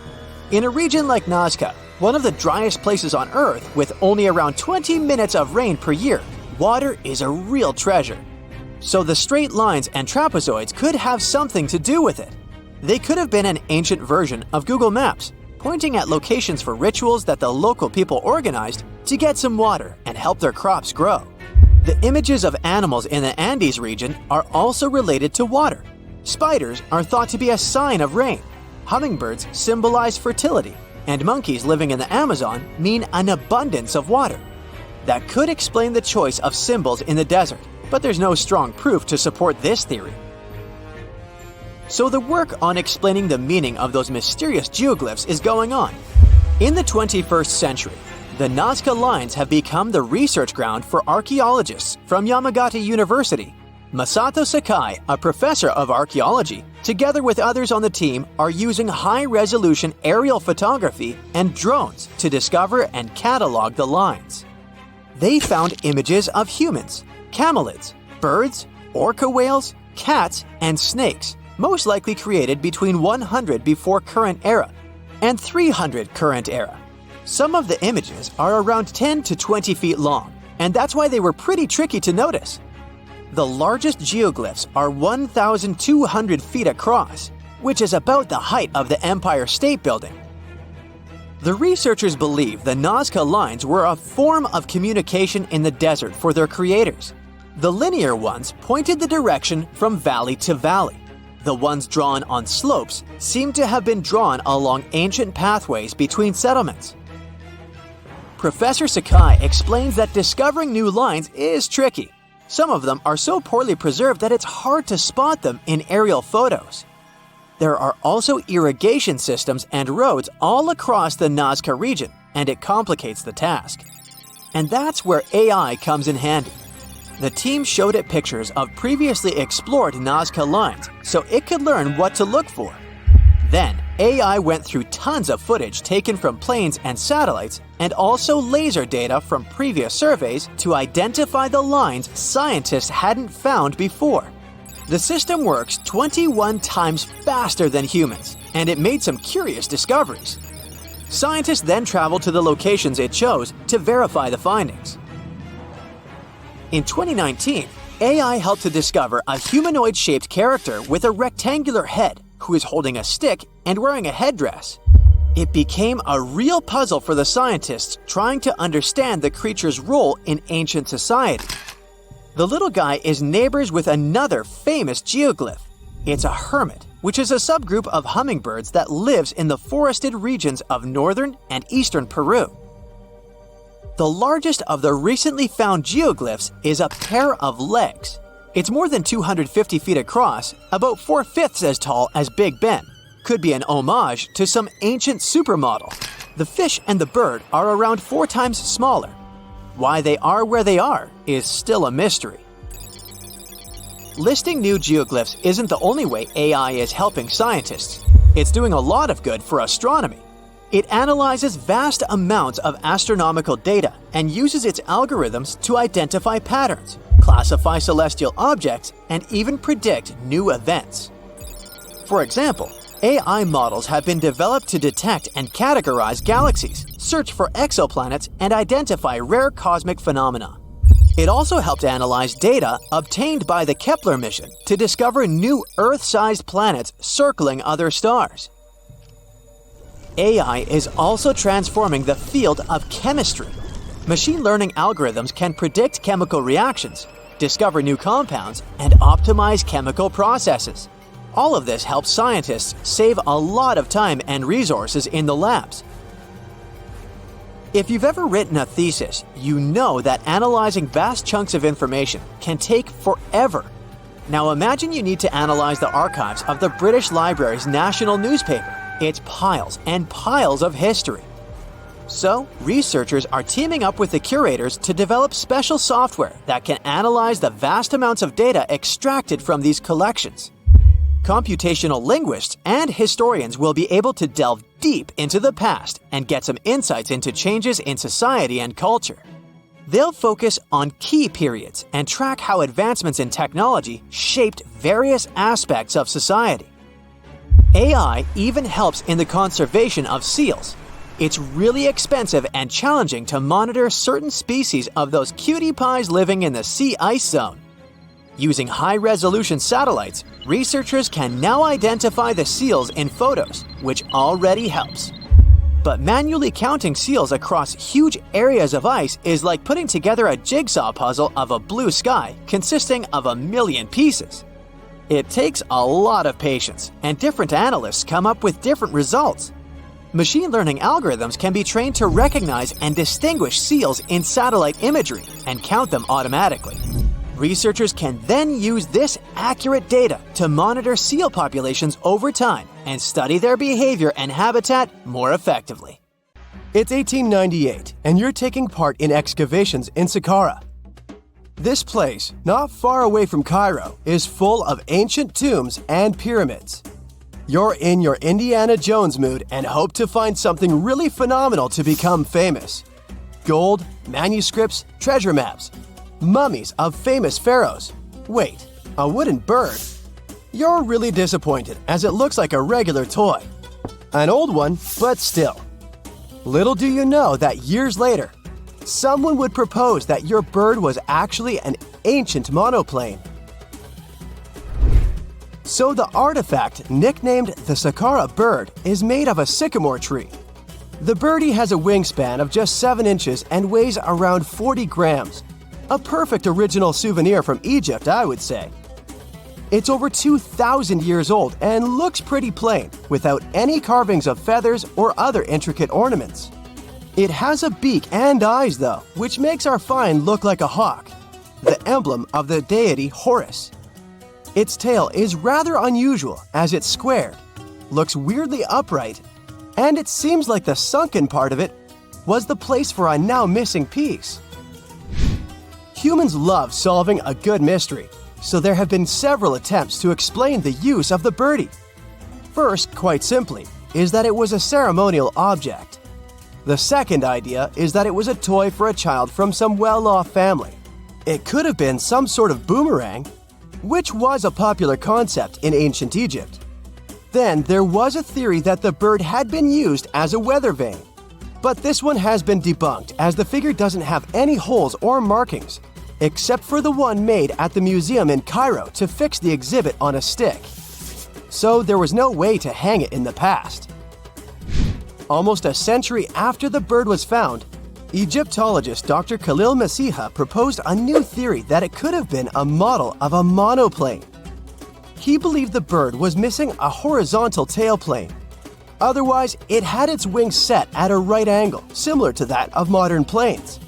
In a region like Nazca, one of the driest places on Earth with only around 20 minutes of rain per year, water is a real treasure. So the straight lines and trapezoids could have something to do with it. They could have been an ancient version of Google Maps, pointing at locations for rituals that the local people organized to get some water and help their crops grow. The images of animals in the Andes region are also related to water. Spiders are thought to be a sign of rain. Hummingbirds symbolize fertility, and monkeys living in the Amazon mean an abundance of water. That could explain the choice of symbols in the desert, but there's no strong proof to support this theory. So the work on explaining the meaning of those mysterious geoglyphs is going on. In the 21st century, the Nazca Lines have become the research ground for archaeologists from Yamagata University. Masato Sakai, a professor of archaeology, together with others on the team, are using high-resolution aerial photography and drones to discover and catalog the lines. They found images of humans, camelids, birds, orca whales, cats, and snakes, most likely created between 100 before current era and 300 current era. Some of the images are around 10 to 20 feet long, and that's why they were pretty tricky to notice. The largest geoglyphs are 1,200 feet across, which is about the height of the Empire State Building. The researchers believe the Nazca Lines were a form of communication in the desert for their creators. The linear ones pointed the direction from valley to valley. The ones drawn on slopes seem to have been drawn along ancient pathways between settlements. Professor Sakai explains that discovering new lines is tricky. Some of them are so poorly preserved that it's hard to spot them in aerial photos. There are also irrigation systems and roads all across the Nazca region, and it complicates the task. And that's where AI comes in handy. The team showed it pictures of previously explored Nazca lines so it could learn what to look for. Then, AI went through tons of footage taken from planes and satellites and also laser data from previous surveys to identify the lines scientists hadn't found before. The system works 21 times faster than humans, and it made some curious discoveries. Scientists then traveled to the locations it chose to verify the findings. In 2019, AI helped to discover a humanoid-shaped character with a rectangular head who is holding a stick and wearing a headdress. It became a real puzzle for the scientists trying to understand the creature's role in ancient society. The little guy is neighbors with another famous geoglyph. It's a hermit, which is a subgroup of hummingbirds that lives in the forested regions of northern and eastern Peru. The largest of the recently found geoglyphs is a pair of legs. It's more than 250 feet across, about 4/5 as tall as Big Ben. Could be an homage to some ancient supermodel. The fish and the bird are around 4 times smaller. Why they are where they are is still a mystery. Listing new geoglyphs isn't the only way AI is helping scientists. It's doing a lot of good for astronomy. It analyzes vast amounts of astronomical data and uses its algorithms to identify patterns, classify celestial objects, and even predict new events. For example, AI models have been developed to detect and categorize galaxies, search for exoplanets, and identify rare cosmic phenomena. It also helped analyze data obtained by the Kepler mission to discover new Earth-sized planets circling other stars. AI is also transforming the field of chemistry. Machine learning algorithms can predict chemical reactions, discover new compounds, and optimize chemical processes. All of this helps scientists save a lot of time and resources in the labs. If you've ever written a thesis, you know that analyzing vast chunks of information can take forever. Now imagine you need to analyze the archives of the British Library's national newspaper. It's piles and piles of history. So, researchers are teaming up with the curators to develop special software that can analyze the vast amounts of data extracted from these collections. Computational linguists and historians will be able to delve deep into the past and get some insights into changes in society and culture. They'll focus on key periods and track how advancements in technology shaped various aspects of society. AI even helps in the conservation of seals. It's really expensive and challenging to monitor certain species of those cutie pies living in the sea ice zone. Using high-resolution satellites, researchers can now identify the seals in photos, which already helps. But manually counting seals across huge areas of ice is like putting together a jigsaw puzzle of a blue sky consisting of 1 million pieces. It takes a lot of patience, and different analysts come up with different results. Machine learning algorithms can be trained to recognize and distinguish seals in satellite imagery and count them automatically. Researchers can then use this accurate data to monitor seal populations over time and study their behavior and habitat more effectively. It's 1898, and you're taking part in excavations in Saqqara. This place, not far away from Cairo, is full of ancient tombs and pyramids. You're in your Indiana Jones mood and hope to find something really phenomenal to become famous. Gold, manuscripts, treasure maps, mummies of famous pharaohs. Wait, a wooden bird? You're really disappointed as it looks like a regular toy. An old one, but still. Little do you know that years later, someone would propose that your bird was actually an ancient monoplane. So the artifact, nicknamed the Saqqara bird, is made of a sycamore tree. The birdie has a wingspan of just 7 inches and weighs around 40 grams. A perfect original souvenir from Egypt, I would say. It's over 2,000 years old and looks pretty plain, without any carvings of feathers or other intricate ornaments. It has a beak and eyes though, which makes our find look like a hawk, the emblem of the deity Horus. Its tail is rather unusual as it's squared, looks weirdly upright, and it seems like the sunken part of it was the place for a now missing piece. Humans love solving a good mystery, so there have been several attempts to explain the use of the birdie. First, quite simply, is that it was a ceremonial object. The second idea is that it was a toy for a child from some well-off family. It could have been some sort of boomerang, which was a popular concept in ancient Egypt. Then there was a theory that the bird had been used as a weather vane. But this one has been debunked as the figure doesn't have any holes or markings, except for the one made at the museum in Cairo to fix the exhibit on a stick. So there was no way to hang it in the past. Almost a century after the bird was found, Egyptologist Dr. Khalil Masiha proposed a new theory that it could have been a model of a monoplane. He believed the bird was missing a horizontal tailplane. Otherwise, it had its wings set at a right angle, similar to that of modern planes.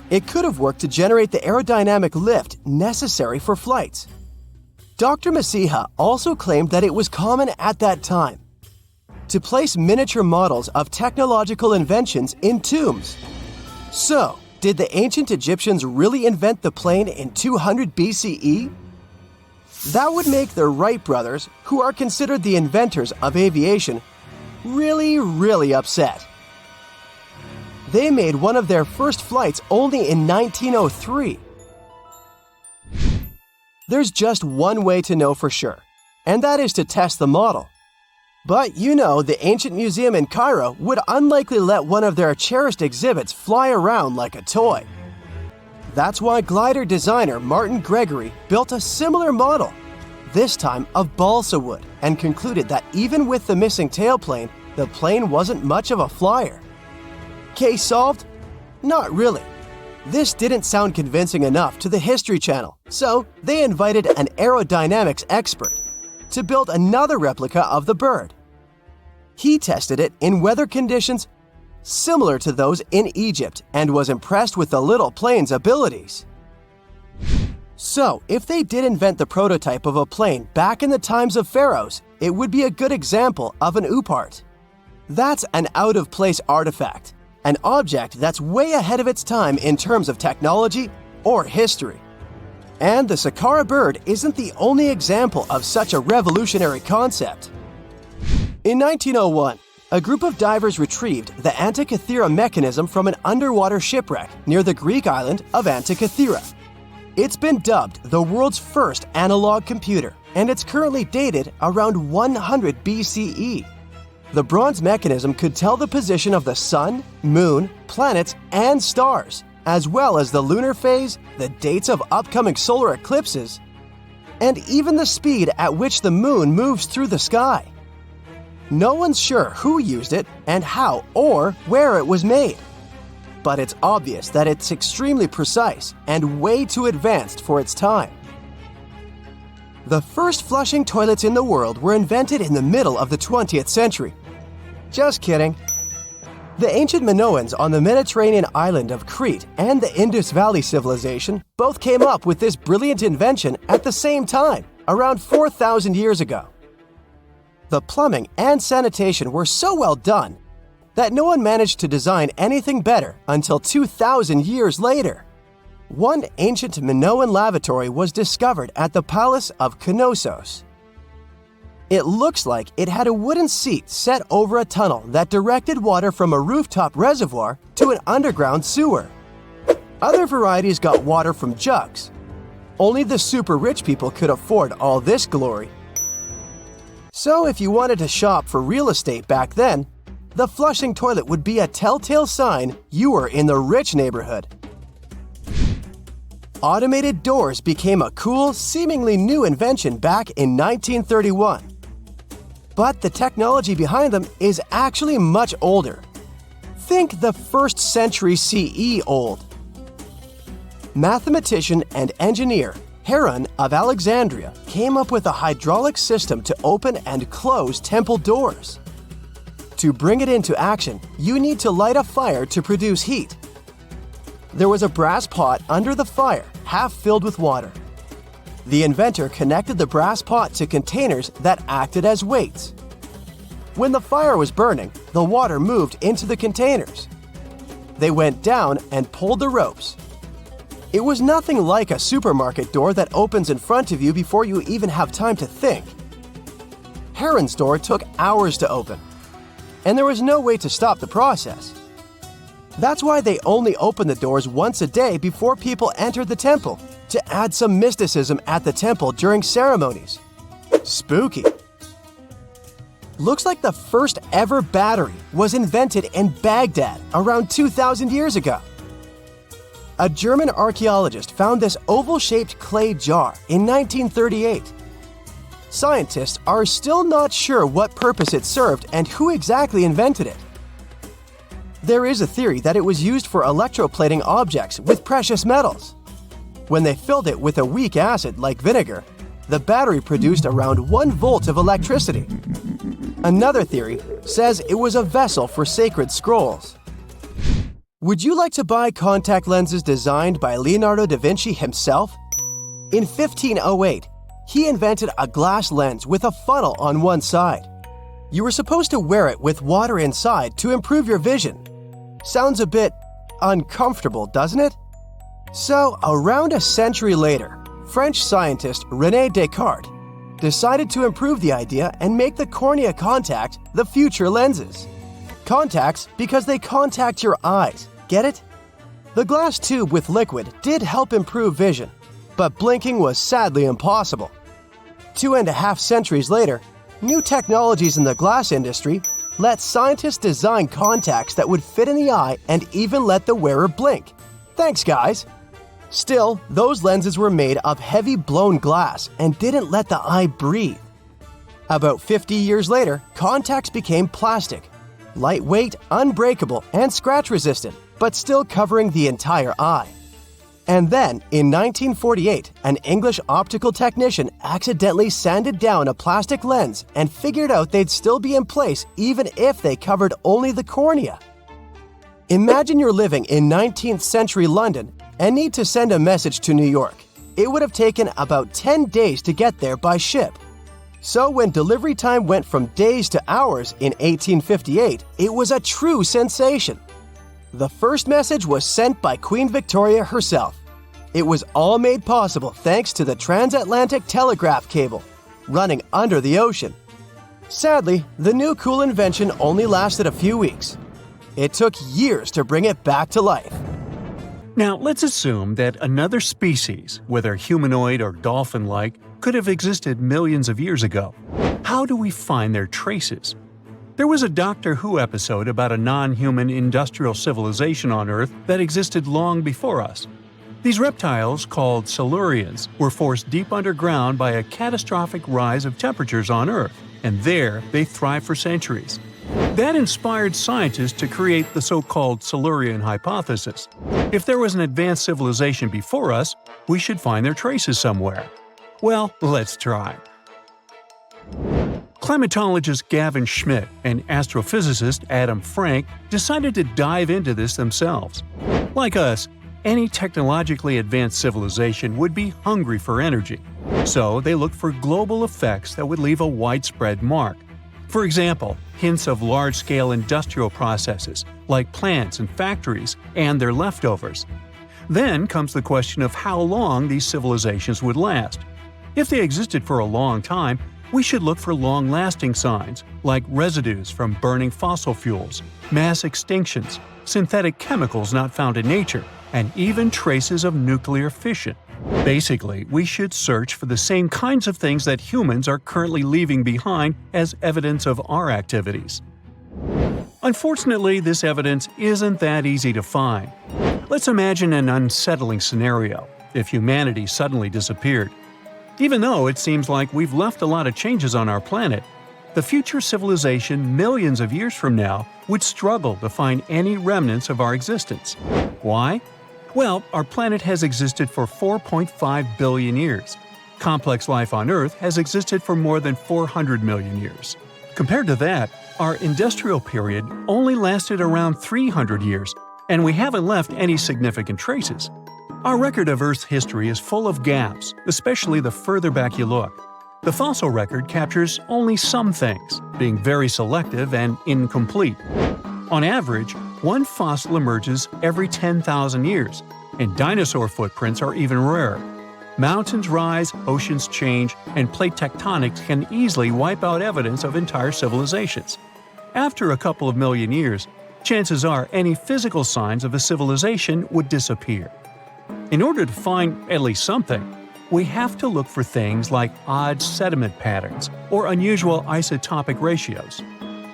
It could have worked to generate the aerodynamic lift necessary for flights. Dr. Masiha also claimed that it was common at that time to place miniature models of technological inventions in tombs. So, did the ancient Egyptians really invent the plane in 200 BCE? That would make the Wright brothers, who are considered the inventors of aviation, really upset. They made one of their first flights only in 1903. There's just one way to know for sure, and that is to test the model. But you know, the ancient museum in Cairo would unlikely let one of their cherished exhibits fly around like a toy. That's why glider designer Martin Gregory built a similar model, this time of balsa wood, and concluded that even with the missing tailplane, the plane wasn't much of a flyer. Case solved? Not really. This didn't sound convincing enough to the History Channel, so they invited an aerodynamics expert to build another replica of the bird. He tested it in weather conditions similar to those in Egypt and was impressed with the little plane's abilities. So, if they did invent the prototype of a plane back in the times of pharaohs, it would be a good example of an oupart. That's an out-of-place artifact, an object that's way ahead of its time in terms of technology or history. And the Saqqara bird isn't the only example of such a revolutionary concept. In 1901, a group of divers retrieved the Antikythera mechanism from an underwater shipwreck near the Greek island of Antikythera. It's been dubbed the world's first analog computer, and it's currently dated around 100 BCE. The bronze mechanism could tell the position of the sun, moon, planets, and stars, as well as the lunar phase, the dates of upcoming solar eclipses, and even the speed at which the moon moves through the sky. No one's sure who used it and how or where it was made. But it's obvious that it's extremely precise and way too advanced for its time. The first flushing toilets in the world were invented in the middle of the 20th century. Just kidding. The ancient Minoans on the Mediterranean island of Crete and the Indus Valley civilization both came up with this brilliant invention at the same time, around 4,000 years ago. The plumbing and sanitation were so well done that no one managed to design anything better until 2,000 years later. One ancient Minoan lavatory was discovered at the Palace of Knossos. It looks like it had a wooden seat set over a tunnel that directed water from a rooftop reservoir to an underground sewer. Other varieties got water from jugs. Only the super rich people could afford all this glory. So if you wanted to shop for real estate back then, the flushing toilet would be a telltale sign you were in the rich neighborhood. Automated doors became a cool, seemingly new invention back in 1931. But the technology behind them is actually much older. Think the 1st century CE old. Mathematician and engineer Heron of Alexandria came up with a hydraulic system to open and close temple doors. To bring it into action, you need to light a fire to produce heat. There was a brass pot under the fire, half filled with water. The inventor connected the brass pot to containers that acted as weights. When the fire was burning, the water moved into the containers. They went down and pulled the ropes. It was nothing like a supermarket door that opens in front of you before you even have time to think. Heron's door took hours to open, and there was no way to stop the process. That's why they only opened the doors once a day before people entered the temple, to add some mysticism at the temple during ceremonies. Spooky. Looks like the first ever battery was invented in Baghdad around 2,000 years ago. A German archaeologist found this oval-shaped clay jar in 1938. Scientists are still not sure what purpose it served and who exactly invented it. There is a theory that it was used for electroplating objects with precious metals. When they filled it with a weak acid like vinegar, the battery produced around 1 volt of electricity. Another theory says it was a vessel for sacred scrolls. Would you like to buy contact lenses designed by Leonardo da Vinci himself? In 1508, he invented a glass lens with a funnel on one side. You were supposed to wear it with water inside to improve your vision. Sounds a bit uncomfortable, doesn't it? So, around a century later, French scientist René Descartes decided to improve the idea and make the cornea contact the future lenses. Contacts because they contact your eyes, get it? The glass tube with liquid did help improve vision, but blinking was sadly impossible. 2.5 centuries later, new technologies in the glass industry let scientists design contacts that would fit in the eye and even let the wearer blink. Thanks, guys! Still, those lenses were made of heavy blown glass and didn't let the eye breathe. About 50 years later, contacts became plastic, lightweight, unbreakable, and scratch-resistant, but still covering the entire eye. And then, in 1948, an English optical technician accidentally sanded down a plastic lens and figured out they'd still be in place even if they covered only the cornea. Imagine you're living in 19th century London and need to send a message to New York. It would have taken about 10 days to get there by ship. So when delivery time went from days to hours in 1858, it was a true sensation. The first message was sent by Queen Victoria herself. It was all made possible thanks to the transatlantic telegraph cable, running under the ocean. Sadly, the new cool invention only lasted a few weeks. It took years to bring it back to life. Now, let's assume that another species, whether humanoid or dolphin-like, could have existed millions of years ago. How do we find their traces? There was a Doctor Who episode about a non-human industrial civilization on Earth that existed long before us. These reptiles, called Silurians, were forced deep underground by a catastrophic rise of temperatures on Earth, and there they thrived for centuries. That inspired scientists to create the so-called Silurian hypothesis. If there was an advanced civilization before us, we should find their traces somewhere. Well, let's try. Climatologist Gavin Schmidt and astrophysicist Adam Frank decided to dive into this themselves. Like us, any technologically advanced civilization would be hungry for energy. So they looked for global effects that would leave a widespread mark. For example, hints of large-scale industrial processes, like plants and factories, and their leftovers. Then comes the question of how long these civilizations would last. If they existed for a long time, we should look for long-lasting signs, like residues from burning fossil fuels, mass extinctions, synthetic chemicals not found in nature, and even traces of nuclear fission. Basically, we should search for the same kinds of things that humans are currently leaving behind as evidence of our activities. Unfortunately, this evidence isn't that easy to find. Let's imagine an unsettling scenario if humanity suddenly disappeared. Even though it seems like we've left a lot of changes on our planet, the future civilization millions of years from now would struggle to find any remnants of our existence. Why? Well, our planet has existed for 4.5 billion years. Complex life on Earth has existed for more than 400 million years. Compared to that, our industrial period only lasted around 300 years, and we haven't left any significant traces. Our record of Earth's history is full of gaps, especially the further back you look. The fossil record captures only some things, being very selective and incomplete. On average, one fossil emerges every 10,000 years, and dinosaur footprints are even rarer. Mountains rise, oceans change, and plate tectonics can easily wipe out evidence of entire civilizations. After a couple of million years, chances are any physical signs of a civilization would disappear. In order to find at least something, we have to look for things like odd sediment patterns or unusual isotopic ratios.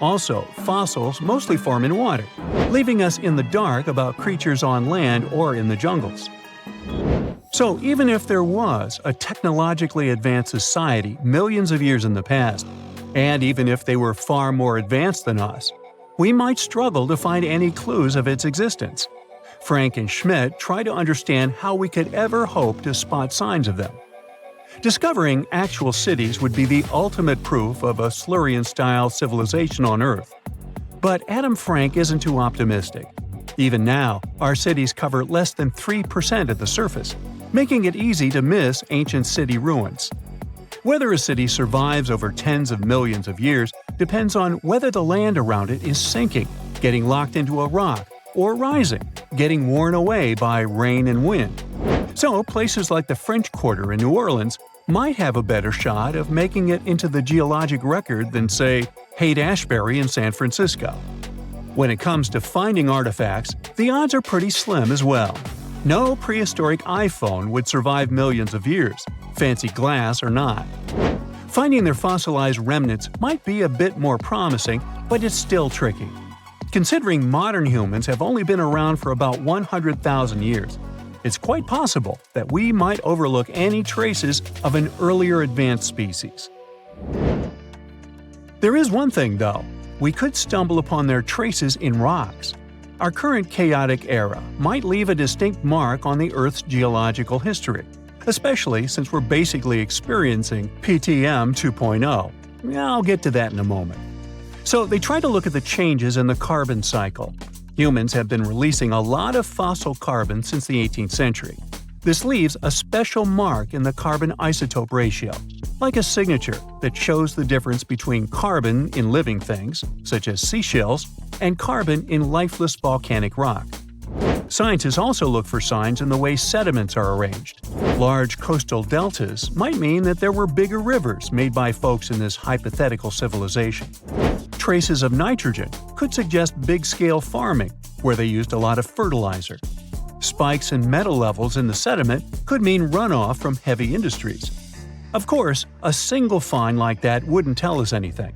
Also, fossils mostly form in water, leaving us in the dark about creatures on land or in the jungles. So even if there was a technologically advanced society millions of years in the past, and even if they were far more advanced than us, we might struggle to find any clues of its existence. Frank and Schmidt try to understand how we could ever hope to spot signs of them. Discovering actual cities would be the ultimate proof of a Silurian-style civilization on Earth. But Adam Frank isn't too optimistic. Even now, our cities cover less than 3% of the surface, making it easy to miss ancient city ruins. Whether a city survives over tens of millions of years depends on whether the land around it is sinking, getting locked into a rock, or rising, getting worn away by rain and wind. So places like the French Quarter in New Orleans might have a better shot of making it into the geologic record than, say, Haight-Ashbury in San Francisco. When it comes to finding artifacts, the odds are pretty slim as well. No prehistoric iPhone would survive millions of years, fancy glass or not. Finding their fossilized remnants might be a bit more promising, but it's still tricky. Considering modern humans have only been around for about 100,000 years, it's quite possible that we might overlook any traces of an earlier advanced species. There is one thing, though. We could stumble upon their traces in rocks. Our current chaotic era might leave a distinct mark on the Earth's geological history, especially since we're basically experiencing PTM 2.0. I'll get to that in a moment. So they try to look at the changes in the carbon cycle. Humans have been releasing a lot of fossil carbon since the 18th century. This leaves a special mark in the carbon isotope ratio, like a signature that shows the difference between carbon in living things, such as seashells, and carbon in lifeless volcanic rock. Scientists also look for signs in the way sediments are arranged. Large coastal deltas might mean that there were bigger rivers made by folks in this hypothetical civilization. Traces of nitrogen could suggest big-scale farming, where they used a lot of fertilizer. Spikes in metal levels in the sediment could mean runoff from heavy industries. Of course, a single find like that wouldn't tell us anything.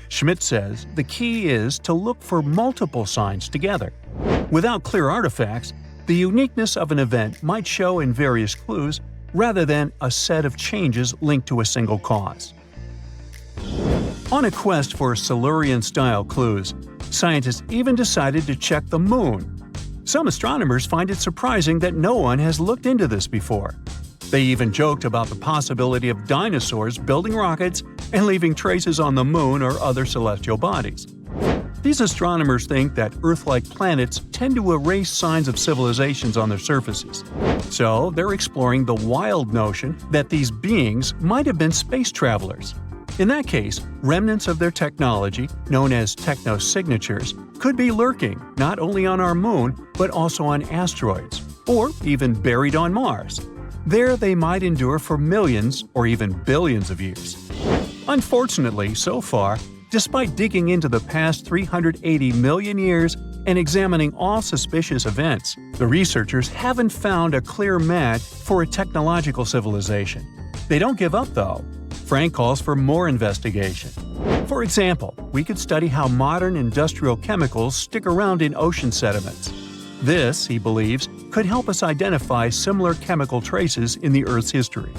Schmidt says the key is to look for multiple signs together. Without clear artifacts, the uniqueness of an event might show in various clues rather than a set of changes linked to a single cause. On a quest for Silurian-style clues, scientists even decided to check the Moon. Some astronomers find it surprising that no one has looked into this before. They even joked about the possibility of dinosaurs building rockets and leaving traces on the Moon or other celestial bodies. These astronomers think that Earth-like planets tend to erase signs of civilizations on their surfaces. So they're exploring the wild notion that these beings might have been space travelers. In that case, remnants of their technology, known as technosignatures, could be lurking not only on our Moon, but also on asteroids, or even buried on Mars. There they might endure for millions or even billions of years. Unfortunately, so far, despite digging into the past 380 million years and examining all suspicious events, the researchers haven't found a clear match for a technological civilization. They don't give up, though. Frank calls for more investigation. For example, we could study how modern industrial chemicals stick around in ocean sediments. This, he believes, could help us identify similar chemical traces in the Earth's history.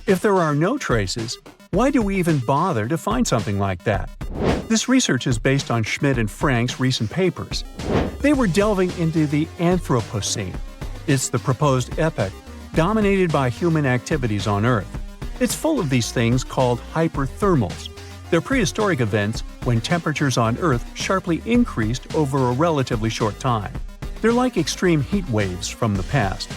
If there are no traces, why do we even bother to find something like that? This research is based on Schmidt and Frank's recent papers. They were delving into the Anthropocene. It's the proposed epoch dominated by human activities on Earth. It's full of these things called hyperthermals. They're prehistoric events when temperatures on Earth sharply increased over a relatively short time. They're like extreme heat waves from the past.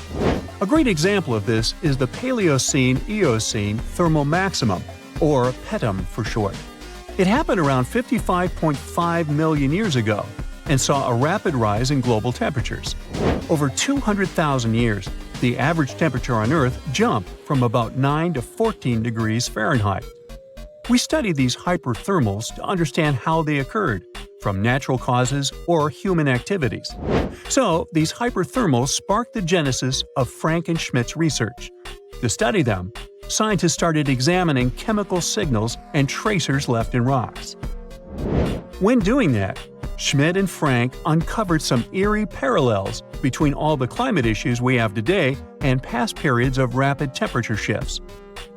A great example of this is the Paleocene-Eocene thermal maximum, or PETM for short. It happened around 55.5 million years ago and saw a rapid rise in global temperatures. Over 200,000 years, the average temperature on Earth jumped from about 9 to 14 degrees Fahrenheit. We study these hyperthermals to understand how they occurred, from natural causes or human activities. So, these hyperthermals sparked the genesis of Frank and Schmidt's research. To study them, scientists started examining chemical signals and tracers left in rocks. When doing that, Schmidt and Frank uncovered some eerie parallels between all the climate issues we have today and past periods of rapid temperature shifts.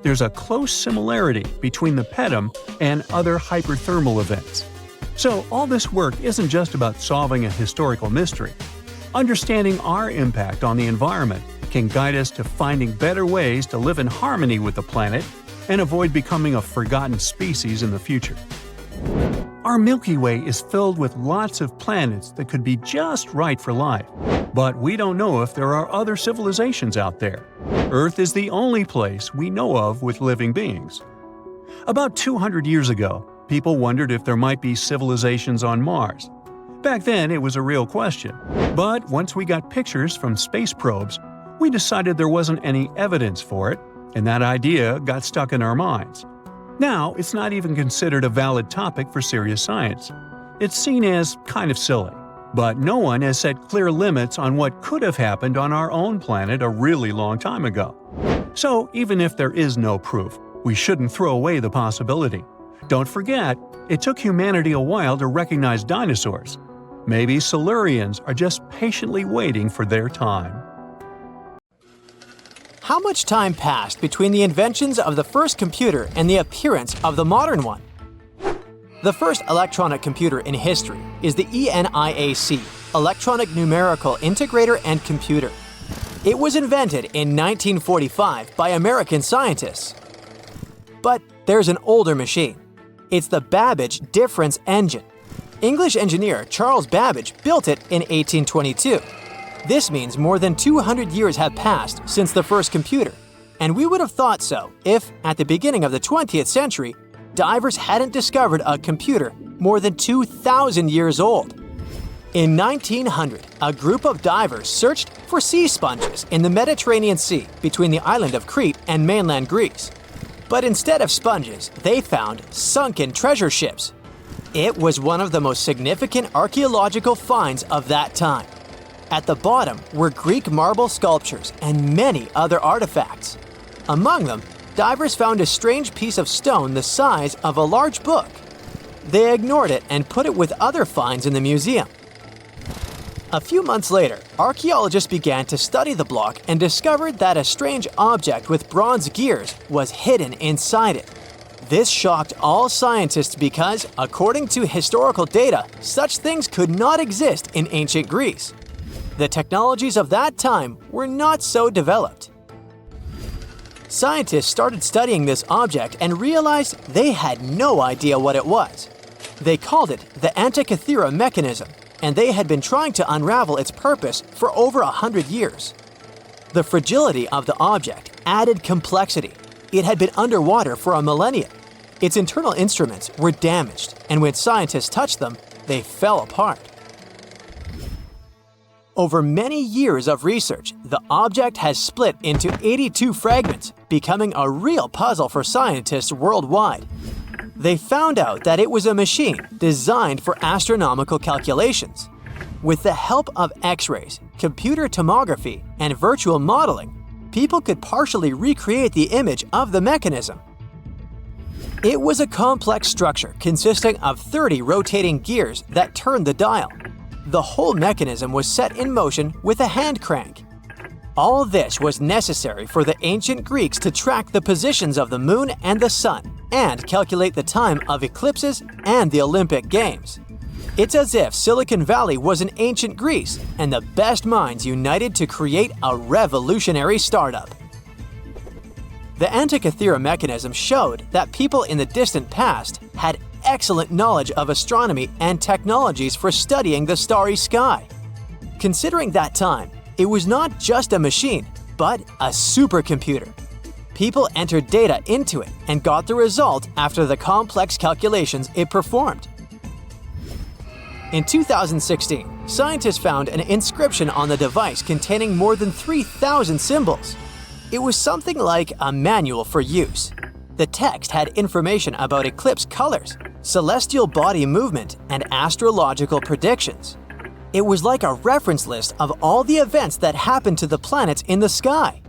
There's a close similarity between the PETM and other hyperthermal events. So all this work isn't just about solving a historical mystery. Understanding our impact on the environment can guide us to finding better ways to live in harmony with the planet and avoid becoming a forgotten species in the future. Our Milky Way is filled with lots of planets that could be just right for life, but we don't know if there are other civilizations out there. Earth is the only place we know of with living beings. About 200 years ago, people wondered if there might be civilizations on Mars. Back then, it was a real question. But once we got pictures from space probes, we decided there wasn't any evidence for it, and that idea got stuck in our minds. Now, it's not even considered a valid topic for serious science. It's seen as kind of silly. But no one has set clear limits on what could have happened on our own planet a really long time ago. So, even if there is no proof, we shouldn't throw away the possibility. Don't forget, it took humanity a while to recognize dinosaurs. Maybe Silurians are just patiently waiting for their time. How much time passed between the inventions of the first computer and the appearance of the modern one? The first electronic computer in history is the ENIAC, Electronic Numerical Integrator and Computer. It was invented in 1945 by American scientists. But there's an older machine. It's the Babbage difference engine. English engineer Charles Babbage built it in 1822. This means more than 200 years have passed since the first computer, and we would have thought so if, at the beginning of the 20th century, divers hadn't discovered a computer more than 2,000 years old. In 1900, a group of divers searched for sea sponges in the Mediterranean Sea between the island of Crete and mainland Greece. But instead of sponges, they found sunken treasure ships. It was one of the most significant archaeological finds of that time. At the bottom were Greek marble sculptures and many other artifacts. Among them, divers found a strange piece of stone the size of a large book. They ignored it and put it with other finds in the museum. A few months later, archaeologists began to study the block and discovered that a strange object with bronze gears was hidden inside it. This shocked all scientists because, according to historical data, such things could not exist in ancient Greece. The technologies of that time were not so developed. Scientists started studying this object and realized they had no idea what it was. They called it the Antikythera mechanism, and they had been trying to unravel its purpose for over 100 years. The fragility of the object added complexity. It had been underwater for a millennia. Its internal instruments were damaged, and when scientists touched them, they fell apart. Over many years of research, the object has split into 82 fragments, becoming a real puzzle for scientists worldwide. They found out that it was a machine designed for astronomical calculations. With the help of X-rays, computer tomography, and virtual modeling, people could partially recreate the image of the mechanism. It was a complex structure consisting of 30 rotating gears that turned the dial. The whole mechanism was set in motion with a hand crank. All this was necessary for the ancient Greeks to track the positions of the moon and the sun and calculate the time of eclipses and the Olympic Games. It's as if Silicon Valley was in ancient Greece and the best minds united to create a revolutionary startup. The Antikythera mechanism showed that people in the distant past had excellent knowledge of astronomy and technologies for studying the starry sky. Considering that time, it was not just a machine, but a supercomputer. People entered data into it and got the result after the complex calculations it performed. In 2016, scientists found an inscription on the device containing more than 3,000 symbols. It was something like a manual for use. The text had information about eclipse colors, celestial body movement, and astrological predictions. It was like a reference list of all the events that happened to the planets in the sky.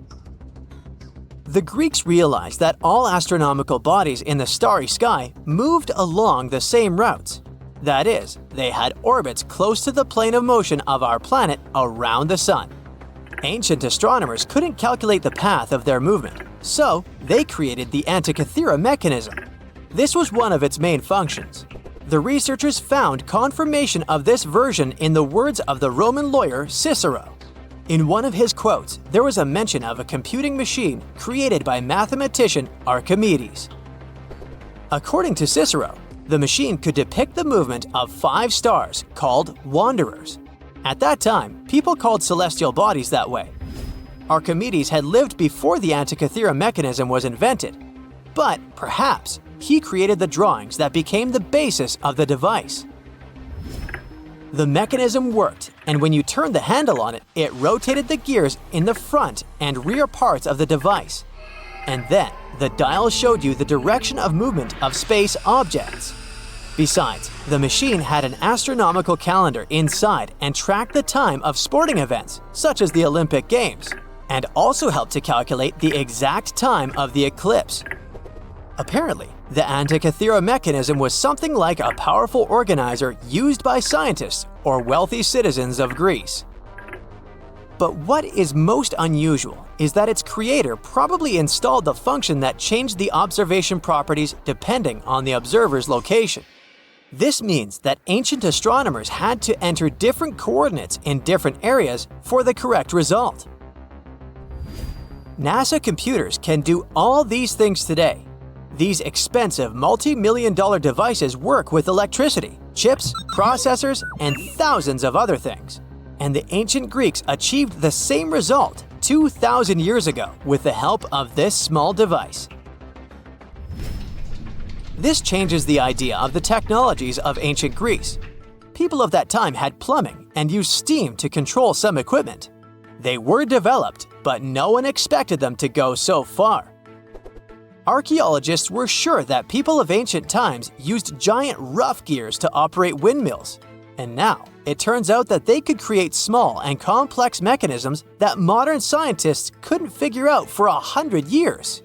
The Greeks realized that all astronomical bodies in the starry sky moved along the same routes. That is, they had orbits close to the plane of motion of our planet around the Sun. Ancient astronomers couldn't calculate the path of their movement, so they created the Antikythera mechanism. This was one of its main functions. The researchers found confirmation of this version in the words of the Roman lawyer Cicero. In one of his quotes, there was a mention of a computing machine created by mathematician Archimedes. According to Cicero, the machine could depict the movement of 5 stars called wanderers. At that time, people called celestial bodies that way. Archimedes had lived before the Antikythera mechanism was invented, but perhaps he created the drawings that became the basis of the device. The mechanism worked, and when you turned the handle on it, it rotated the gears in the front and rear parts of the device. And then, the dial showed you the direction of movement of space objects. Besides, the machine had an astronomical calendar inside and tracked the time of sporting events, such as the Olympic Games, and also helped to calculate the exact time of the eclipse. Apparently, the Antikythera mechanism was something like a powerful organizer used by scientists or wealthy citizens of Greece. But what is most unusual is that its creator probably installed the function that changed the observation properties depending on the observer's location. This means that ancient astronomers had to enter different coordinates in different areas for the correct result. NASA computers can do all these things today. These expensive multi-million-dollar devices work with electricity, chips, processors, and thousands of other things. And the ancient Greeks achieved the same result 2,000 years ago with the help of this small device. This changes the idea of the technologies of ancient Greece. People of that time had plumbing and used steam to control some equipment. They were developed, but no one expected them to go so far. Archaeologists were sure that people of ancient times used giant rough gears to operate windmills. And now, it turns out that they could create small and complex mechanisms that modern scientists couldn't figure out for 100 years.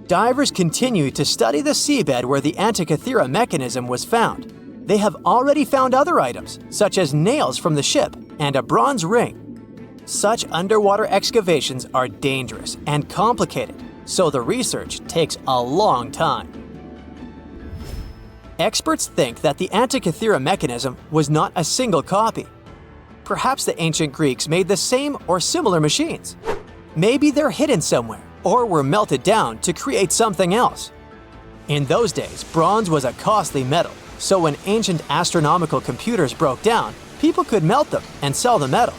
Divers continue to study the seabed where the Antikythera mechanism was found. They have already found other items, such as nails from the ship and a bronze ring. Such underwater excavations are dangerous and complicated, so the research takes a long time. Experts think that the Antikythera mechanism was not a single copy. Perhaps the ancient Greeks made the same or similar machines. Maybe they're hidden somewhere or were melted down to create something else. In those days, bronze was a costly metal, so when ancient astronomical computers broke down, people could melt them and sell the metal.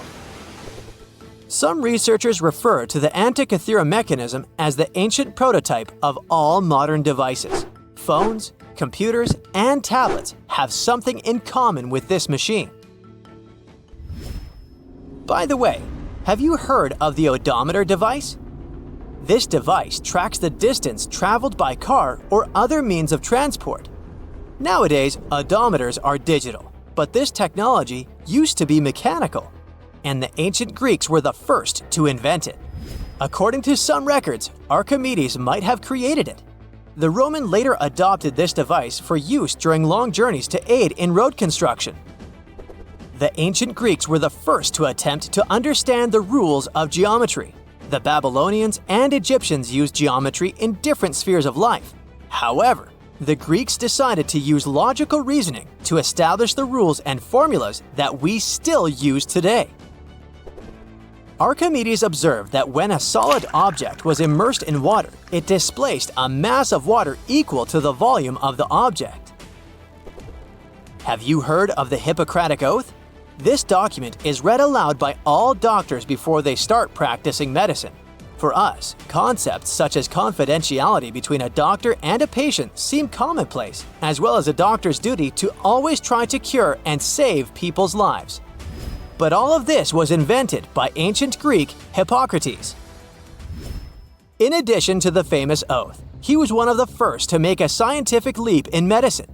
Some researchers refer to the Antikythera mechanism as the ancient prototype of all modern devices. Phones, computers, and tablets have something in common with this machine. By the way, have you heard of the odometer device? This device tracks the distance traveled by car or other means of transport. Nowadays, odometers are digital, but this technology used to be mechanical, and the ancient Greeks were the first to invent it. According to some records, Archimedes might have created it. The Roman later adopted this device for use during long journeys to aid in road construction. The ancient Greeks were the first to attempt to understand the rules of geometry. The Babylonians and Egyptians used geometry in different spheres of life. However, the Greeks decided to use logical reasoning to establish the rules and formulas that we still use today. Archimedes observed that when a solid object was immersed in water, it displaced a mass of water equal to the volume of the object. Have you heard of the Hippocratic Oath? This document is read aloud by all doctors before they start practicing medicine. For us, concepts such as confidentiality between a doctor and a patient seem commonplace, as well as a doctor's duty to always try to cure and save people's lives. But all of this was invented by ancient Greek Hippocrates. In addition to the famous oath, he was one of the first to make a scientific leap in medicine.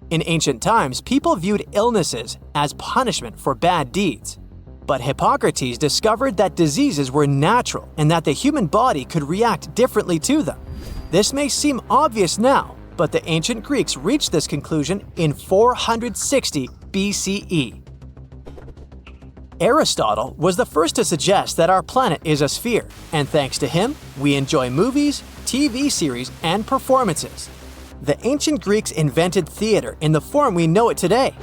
In ancient times, people viewed illnesses as punishment for bad deeds. But Hippocrates discovered that diseases were natural and that the human body could react differently to them. This may seem obvious now, but the ancient Greeks reached this conclusion in 460 BCE. Aristotle was the first to suggest that our planet is a sphere, and thanks to him, we enjoy movies, TV series, and performances. The ancient Greeks invented theater in the form we know it today.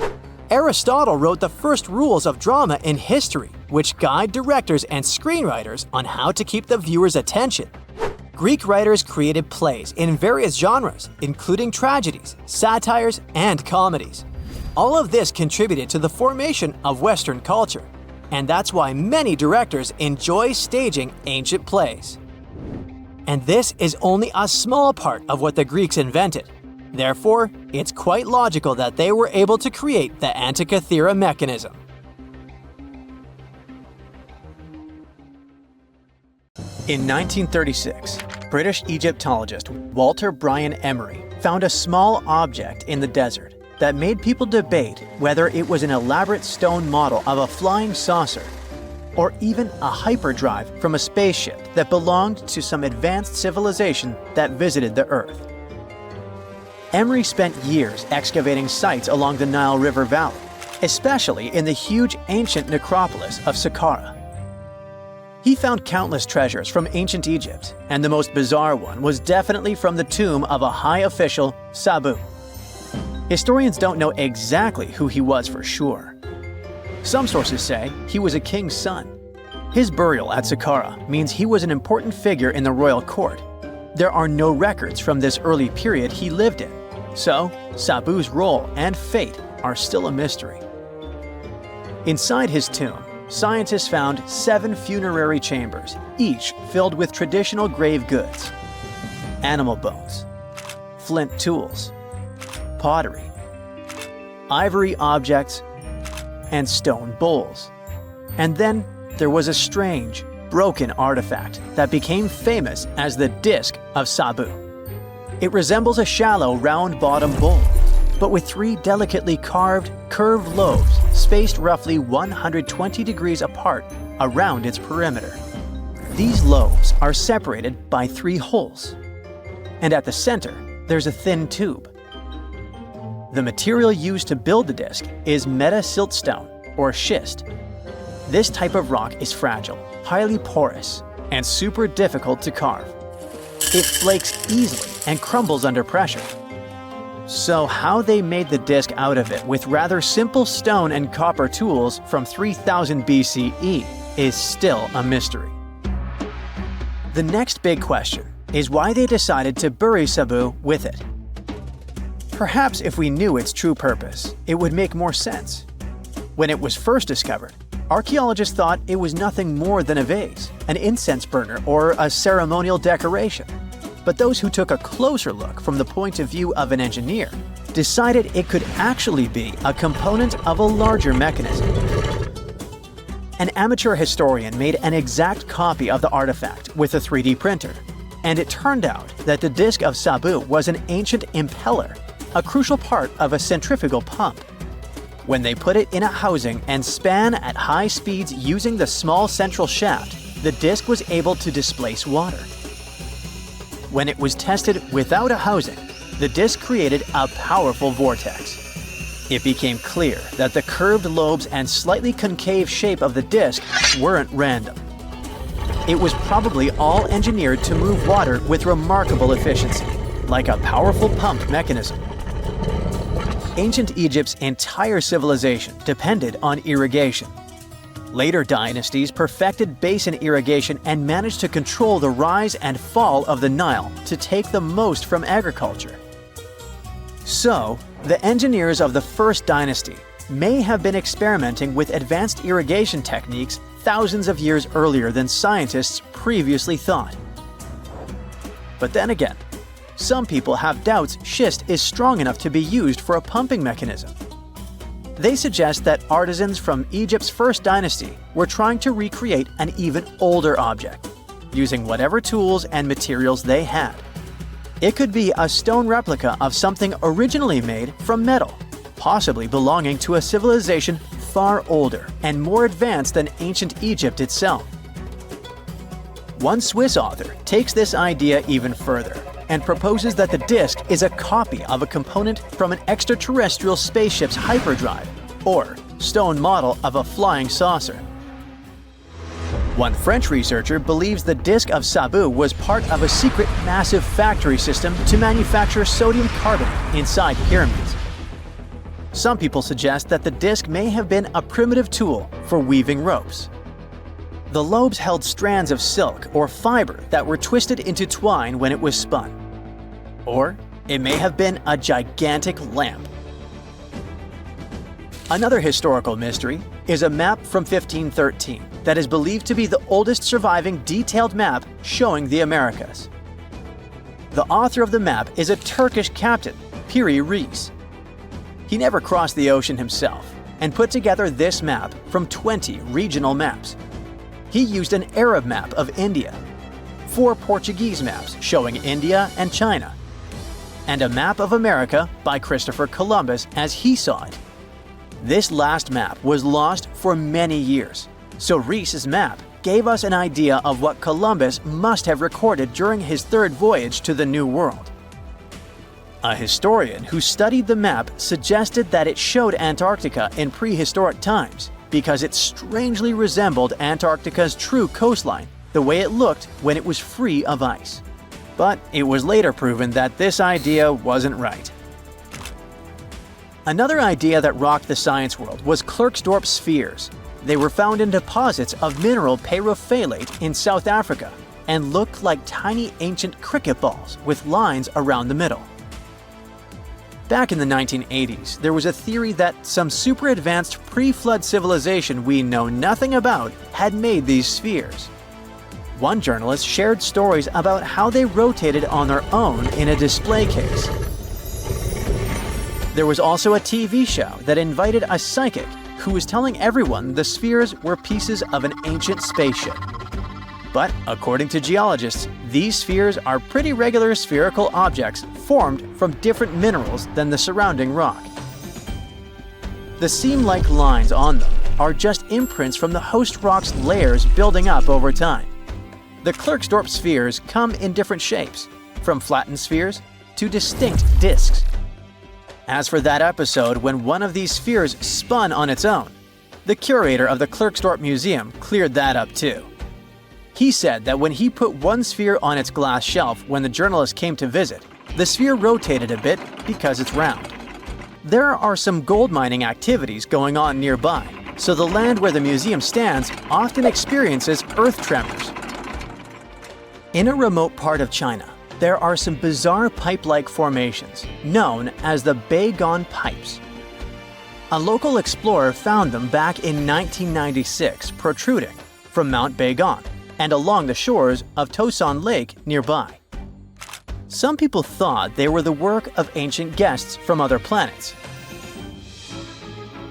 Aristotle wrote the first rules of drama in history, which guide directors and screenwriters on how to keep the viewer's attention. Greek writers created plays in various genres, including tragedies, satires, and comedies. All of this contributed to the formation of Western culture, and that's why many directors enjoy staging ancient plays. And this is only a small part of what the Greeks invented. Therefore, it's quite logical that they were able to create the Antikythera mechanism. In 1936, British Egyptologist Walter Bryan Emery found a small object in the desert that made people debate whether it was an elaborate stone model of a flying saucer or even a hyperdrive from a spaceship that belonged to some advanced civilization that visited the Earth. Emery spent years excavating sites along the Nile River Valley, especially in the huge ancient necropolis of Saqqara. He found countless treasures from ancient Egypt, and the most bizarre one was definitely from the tomb of a high official, Sabu. Historians don't know exactly who he was for sure. Some sources say he was a king's son. His burial at Saqqara means he was an important figure in the royal court. There are no records from this early period he lived in, so Sabu's role and fate are still a mystery. Inside his tomb, scientists found 7 funerary chambers, each filled with traditional grave goods: animal bones, flint tools, pottery, ivory objects, and stone bowls. And then there was a strange, broken artifact that became famous as the Disc of Sabu. It resembles a shallow, round-bottomed bowl, but with 3 delicately carved, curved lobes spaced roughly 120 degrees apart around its perimeter. These lobes are separated by 3 holes, and at the center, there's a thin tube. The material used to build the disc is metasiltstone, or schist. This type of rock is fragile, highly porous, and super difficult to carve. It flakes easily and crumbles under pressure. So how they made the disc out of it with rather simple stone and copper tools from 3000 BCE is still a mystery. The next big question is why they decided to bury Sabu with it. Perhaps if we knew its true purpose, it would make more sense. When it was first discovered, archaeologists thought it was nothing more than a vase, an incense burner, or a ceremonial decoration. But those who took a closer look from the point of view of an engineer decided it could actually be a component of a larger mechanism. An amateur historian made an exact copy of the artifact with a 3D printer, and it turned out that the Disc of Sabu was an ancient impeller, a crucial part of a centrifugal pump. When they put it in a housing and span at high speeds using the small central shaft, the disc was able to displace water. When it was tested without a housing, the disc created a powerful vortex. It became clear that the curved lobes and slightly concave shape of the disc weren't random. It was probably all engineered to move water with remarkable efficiency, like a powerful pump mechanism. Ancient Egypt's entire civilization depended on irrigation. Later dynasties perfected basin irrigation and managed to control the rise and fall of the Nile to take the most from agriculture. So, the engineers of the first dynasty may have been experimenting with advanced irrigation techniques thousands of years earlier than scientists previously thought. But then again, some people have doubts schist is strong enough to be used for a pumping mechanism. They suggest that artisans from Egypt's first dynasty were trying to recreate an even older object, using whatever tools and materials they had. It could be a stone replica of something originally made from metal, possibly belonging to a civilization far older and more advanced than ancient Egypt itself. One Swiss author takes this idea even further and proposes that the disk is a copy of a component from an extraterrestrial spaceship's hyperdrive, or stone model of a flying saucer. One French researcher believes the disk of Sabu was part of a secret massive factory system to manufacture sodium carbonate inside pyramids. Some people suggest that the disk may have been a primitive tool for weaving ropes. The lobes held strands of silk or fiber that were twisted into twine when it was spun. Or it may have been a gigantic lamp. Another historical mystery is a map from 1513 that is believed to be the oldest surviving detailed map showing the Americas. The author of the map is a Turkish captain, Piri Reis. He never crossed the ocean himself and put together this map from 20 regional maps. He used an Arab map of India, 4 Portuguese maps showing India and China, and a map of America by Christopher Columbus as he saw it. This last map was lost for many years, so Reis's map gave us an idea of what Columbus must have recorded during his third voyage to the New World. A historian who studied the map suggested that it showed Antarctica in prehistoric times because it strangely resembled Antarctica's true coastline, the way it looked when it was free of ice. But it was later proven that this idea wasn't right. Another idea that rocked the science world was Klerksdorp spheres. They were found in deposits of mineral pyrophyllite in South Africa and looked like tiny ancient cricket balls with lines around the middle. Back in the 1980s, there was a theory that some super advanced pre-flood civilization we know nothing about had made these spheres. One journalist shared stories about how they rotated on their own in a display case. There was also a TV show that invited a psychic who was telling everyone the spheres were pieces of an ancient spaceship. But according to geologists, these spheres are pretty regular spherical objects formed from different minerals than the surrounding rock. The seam-like lines on them are just imprints from the host rock's layers building up over time. The Klerksdorp spheres come in different shapes, from flattened spheres to distinct discs. As for that episode when one of these spheres spun on its own, the curator of the Klerksdorp Museum cleared that up too. He said that when he put one sphere on its glass shelf when the journalist came to visit, the sphere rotated a bit because it's round. There are some gold mining activities going on nearby, so the land where the museum stands often experiences earth tremors. In a remote part of China, there are some bizarre pipe-like formations known as the Beigong Pipes. A local explorer found them back in 1996 protruding from Mount Beigong and along the shores of Tosan Lake nearby. Some people thought they were the work of ancient guests from other planets.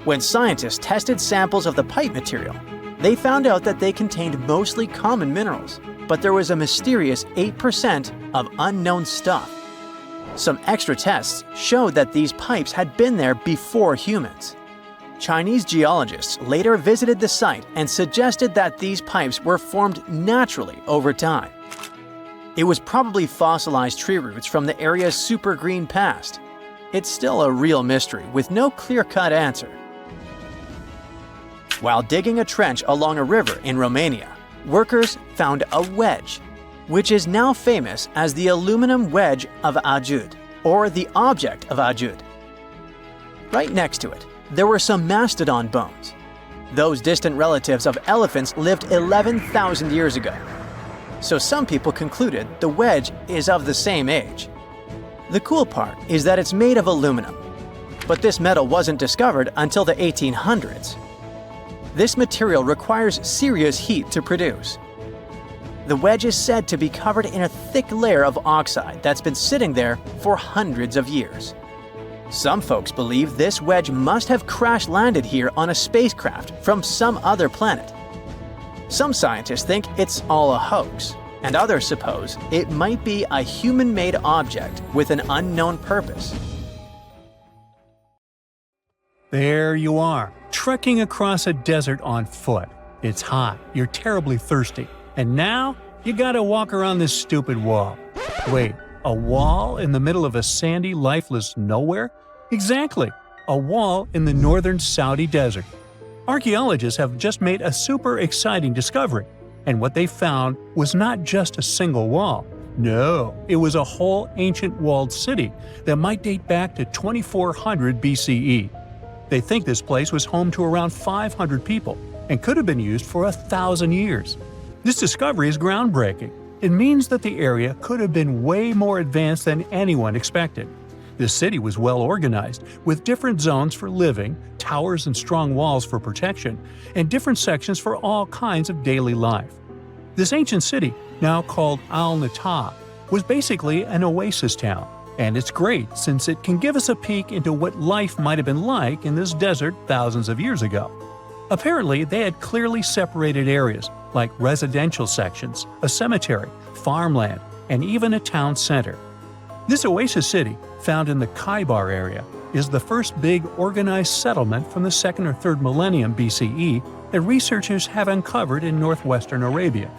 When scientists tested samples of the pipe material, they found out that they contained mostly common minerals, but there was a mysterious 8% of unknown stuff. Some extra tests showed that these pipes had been there before humans. Chinese geologists later visited the site and suggested that these pipes were formed naturally over time. It was probably fossilized tree roots from the area's super green past. It's still a real mystery with no clear-cut answer. While digging a trench along a river in Romania, workers found a wedge, which is now famous as the aluminum wedge of Ajud, or the object of Ajud. Right next to it, there were some mastodon bones. Those distant relatives of elephants lived 11,000 years ago. So some people concluded the wedge is of the same age. The cool part is that it's made of aluminum, but this metal wasn't discovered until the 1800s. This material requires serious heat to produce. The wedge is said to be covered in a thick layer of oxide that's been sitting there for hundreds of years. Some folks believe this wedge must have crash-landed here on a spacecraft from some other planet. Some scientists think it's all a hoax, and others suppose it might be a human-made object with an unknown purpose. There you are, trekking across a desert on foot. It's hot, you're terribly thirsty, and now you gotta walk around this stupid wall. Wait, a wall in the middle of a sandy, lifeless nowhere? Exactly, a wall in the northern Saudi desert. Archaeologists have just made a super exciting discovery, and what they found was not just a single wall. No, it was a whole ancient walled city that might date back to 2400 BCE. They think this place was home to around 500 people and could have been used for 1,000 years. This discovery is groundbreaking. It means that the area could have been way more advanced than anyone expected. The city was well organized, with different zones for living, towers and strong walls for protection, and different sections for all kinds of daily life. This ancient city, now called Al-Natab, was basically an oasis town, and it's great since it can give us a peek into what life might have been like in this desert thousands of years ago. Apparently, they had clearly separated areas, like residential sections, a cemetery, farmland, and even a town center. This oasis city, found in the Khaybar area, is the first big organized settlement from the 2nd or 3rd millennium BCE that researchers have uncovered in northwestern Arabia.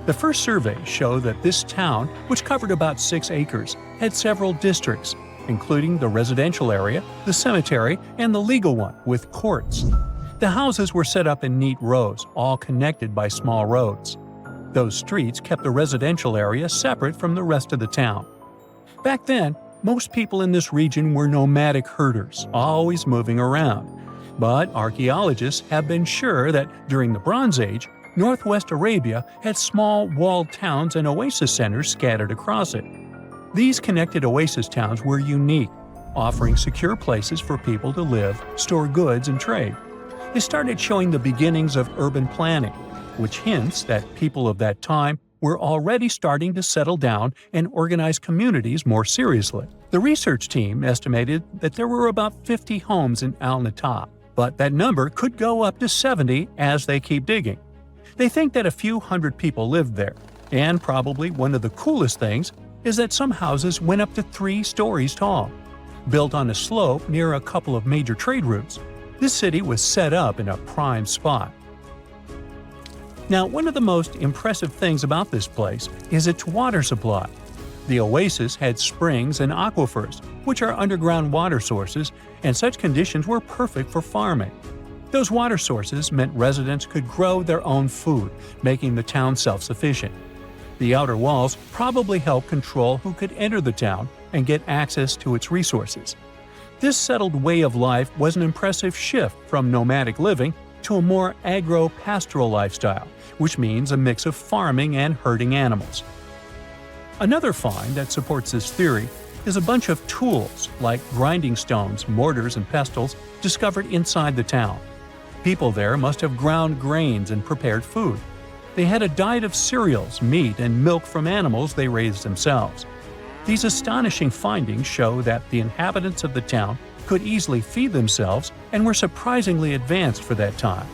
The first survey showed that this town, which covered about 6 acres, had several districts, including the residential area, the cemetery, and the legal one, with courts. The houses were set up in neat rows, all connected by small roads. Those streets kept the residential area separate from the rest of the town. Back then, most people in this region were nomadic herders, always moving around. But archaeologists have been sure that during the Bronze Age, northwest Arabia had small walled towns and oasis centers scattered across it. These connected oasis towns were unique, offering secure places for people to live, store goods, and trade. They started showing the beginnings of urban planning, which hints that people of that time were already starting to settle down and organize communities more seriously. The research team estimated that there were about 50 homes in Al-Natab, but that number could go up to 70 as they keep digging. They think that a few hundred people lived there, and probably one of the coolest things is that some houses went up to 3 stories tall. Built on a slope near a couple of major trade routes, this city was set up in a prime spot. Now, one of the most impressive things about this place is its water supply. The oasis had springs and aquifers, which are underground water sources, and such conditions were perfect for farming. Those water sources meant residents could grow their own food, making the town self-sufficient. The outer walls probably helped control who could enter the town and get access to its resources. This settled way of life was an impressive shift from nomadic living to a more agro-pastoral lifestyle, which means a mix of farming and herding animals. Another find that supports this theory is a bunch of tools like grinding stones, mortars, and pestles discovered inside the town. People there must have ground grains and prepared food. They had a diet of cereals, meat, and milk from animals they raised themselves. These astonishing findings show that the inhabitants of the town could easily feed themselves and were surprisingly advanced for that time.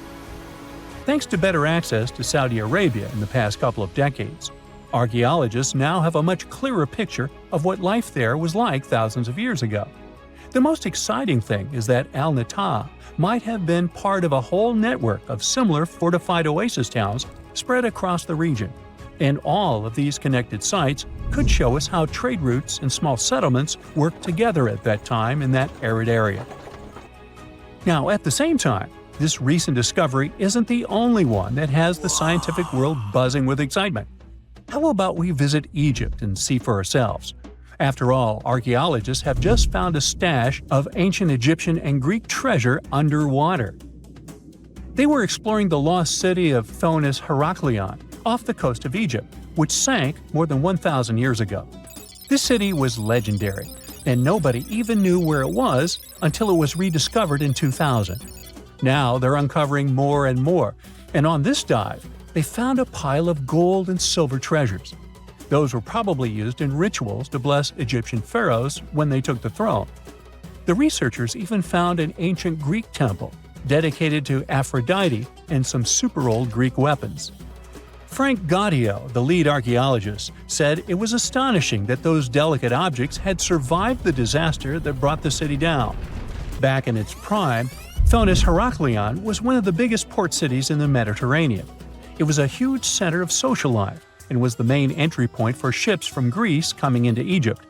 Thanks to better access to Saudi Arabia in the past couple of decades, archaeologists now have a much clearer picture of what life there was like thousands of years ago. The most exciting thing is that Al-Natab might have been part of a whole network of similar fortified oasis towns spread across the region, and all of these connected sites could show us how trade routes and small settlements worked together at that time in that arid area. Now, at the same time, this recent discovery isn't the only one that has the scientific world buzzing with excitement. How about we visit Egypt and see for ourselves? After all, archaeologists have just found a stash of ancient Egyptian and Greek treasure underwater. They were exploring the lost city of Thonis Heraklion off the coast of Egypt, which sank more than 1,000 years ago. This city was legendary, and nobody even knew where it was until it was rediscovered in 2000. Now they're uncovering more and more, and on this dive, they found a pile of gold and silver treasures. Those were probably used in rituals to bless Egyptian pharaohs when they took the throne. The researchers even found an ancient Greek temple dedicated to Aphrodite and some super-old Greek weapons. Frank Gaudio, the lead archaeologist, said it was astonishing that those delicate objects had survived the disaster that brought the city down. Back in its prime, Thonis Heraklion was one of the biggest port cities in the Mediterranean. It was a huge center of social life and was the main entry point for ships from Greece coming into Egypt.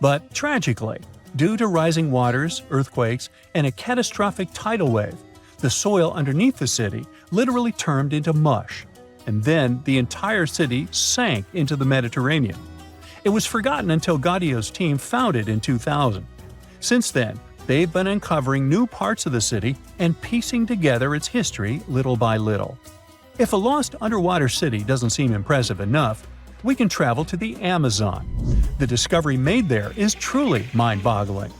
But tragically, due to rising waters, earthquakes, and a catastrophic tidal wave, the soil underneath the city literally turned into mush, and then the entire city sank into the Mediterranean. It was forgotten until Gaudio's team found it in 2000. Since then, they've been uncovering new parts of the city and piecing together its history little by little. If a lost underwater city doesn't seem impressive enough, we can travel to the Amazon. The discovery made there is truly mind-boggling.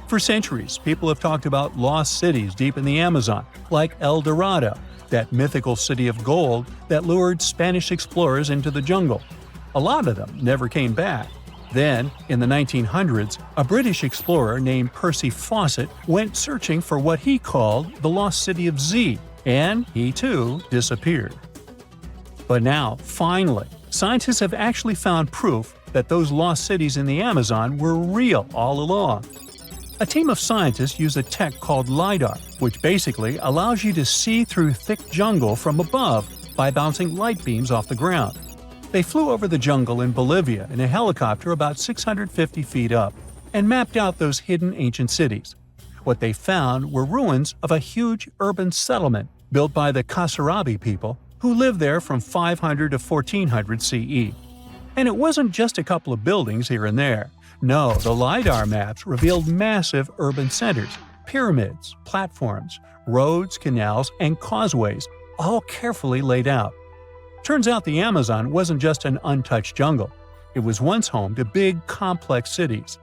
For centuries, people have talked about lost cities deep in the Amazon, like El Dorado, that mythical city of gold that lured Spanish explorers into the jungle. A lot of them never came back. Then, in the 1900s, a British explorer named Percy Fawcett went searching for what he called the lost city of Z, and he too disappeared. But now, finally, scientists have actually found proof that those lost cities in the Amazon were real all along. A team of scientists use a tech called LiDAR, which basically allows you to see through thick jungle from above by bouncing light beams off the ground. They flew over the jungle in Bolivia in a helicopter about 650 feet up and mapped out those hidden ancient cities. What they found were ruins of a huge urban settlement built by the Kasarabi people who lived there from 500 to 1400 CE. And it wasn't just a couple of buildings here and there. No, the LiDAR maps revealed massive urban centers, pyramids, platforms, roads, canals, and causeways, all carefully laid out. Turns out the Amazon wasn't just an untouched jungle. It was once home to big, complex cities.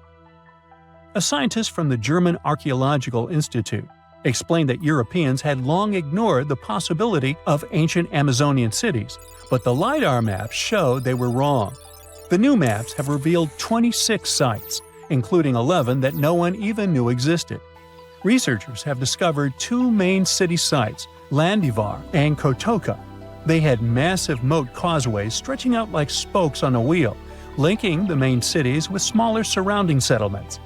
A scientist from the German Archaeological Institute explained that Europeans had long ignored the possibility of ancient Amazonian cities, but the LiDAR maps showed they were wrong. The new maps have revealed 26 sites, including 11 that no one even knew existed. Researchers have discovered two main city sites, Landivar and Kotoka. They had massive moat causeways stretching out like spokes on a wheel, linking the main cities with smaller surrounding settlements.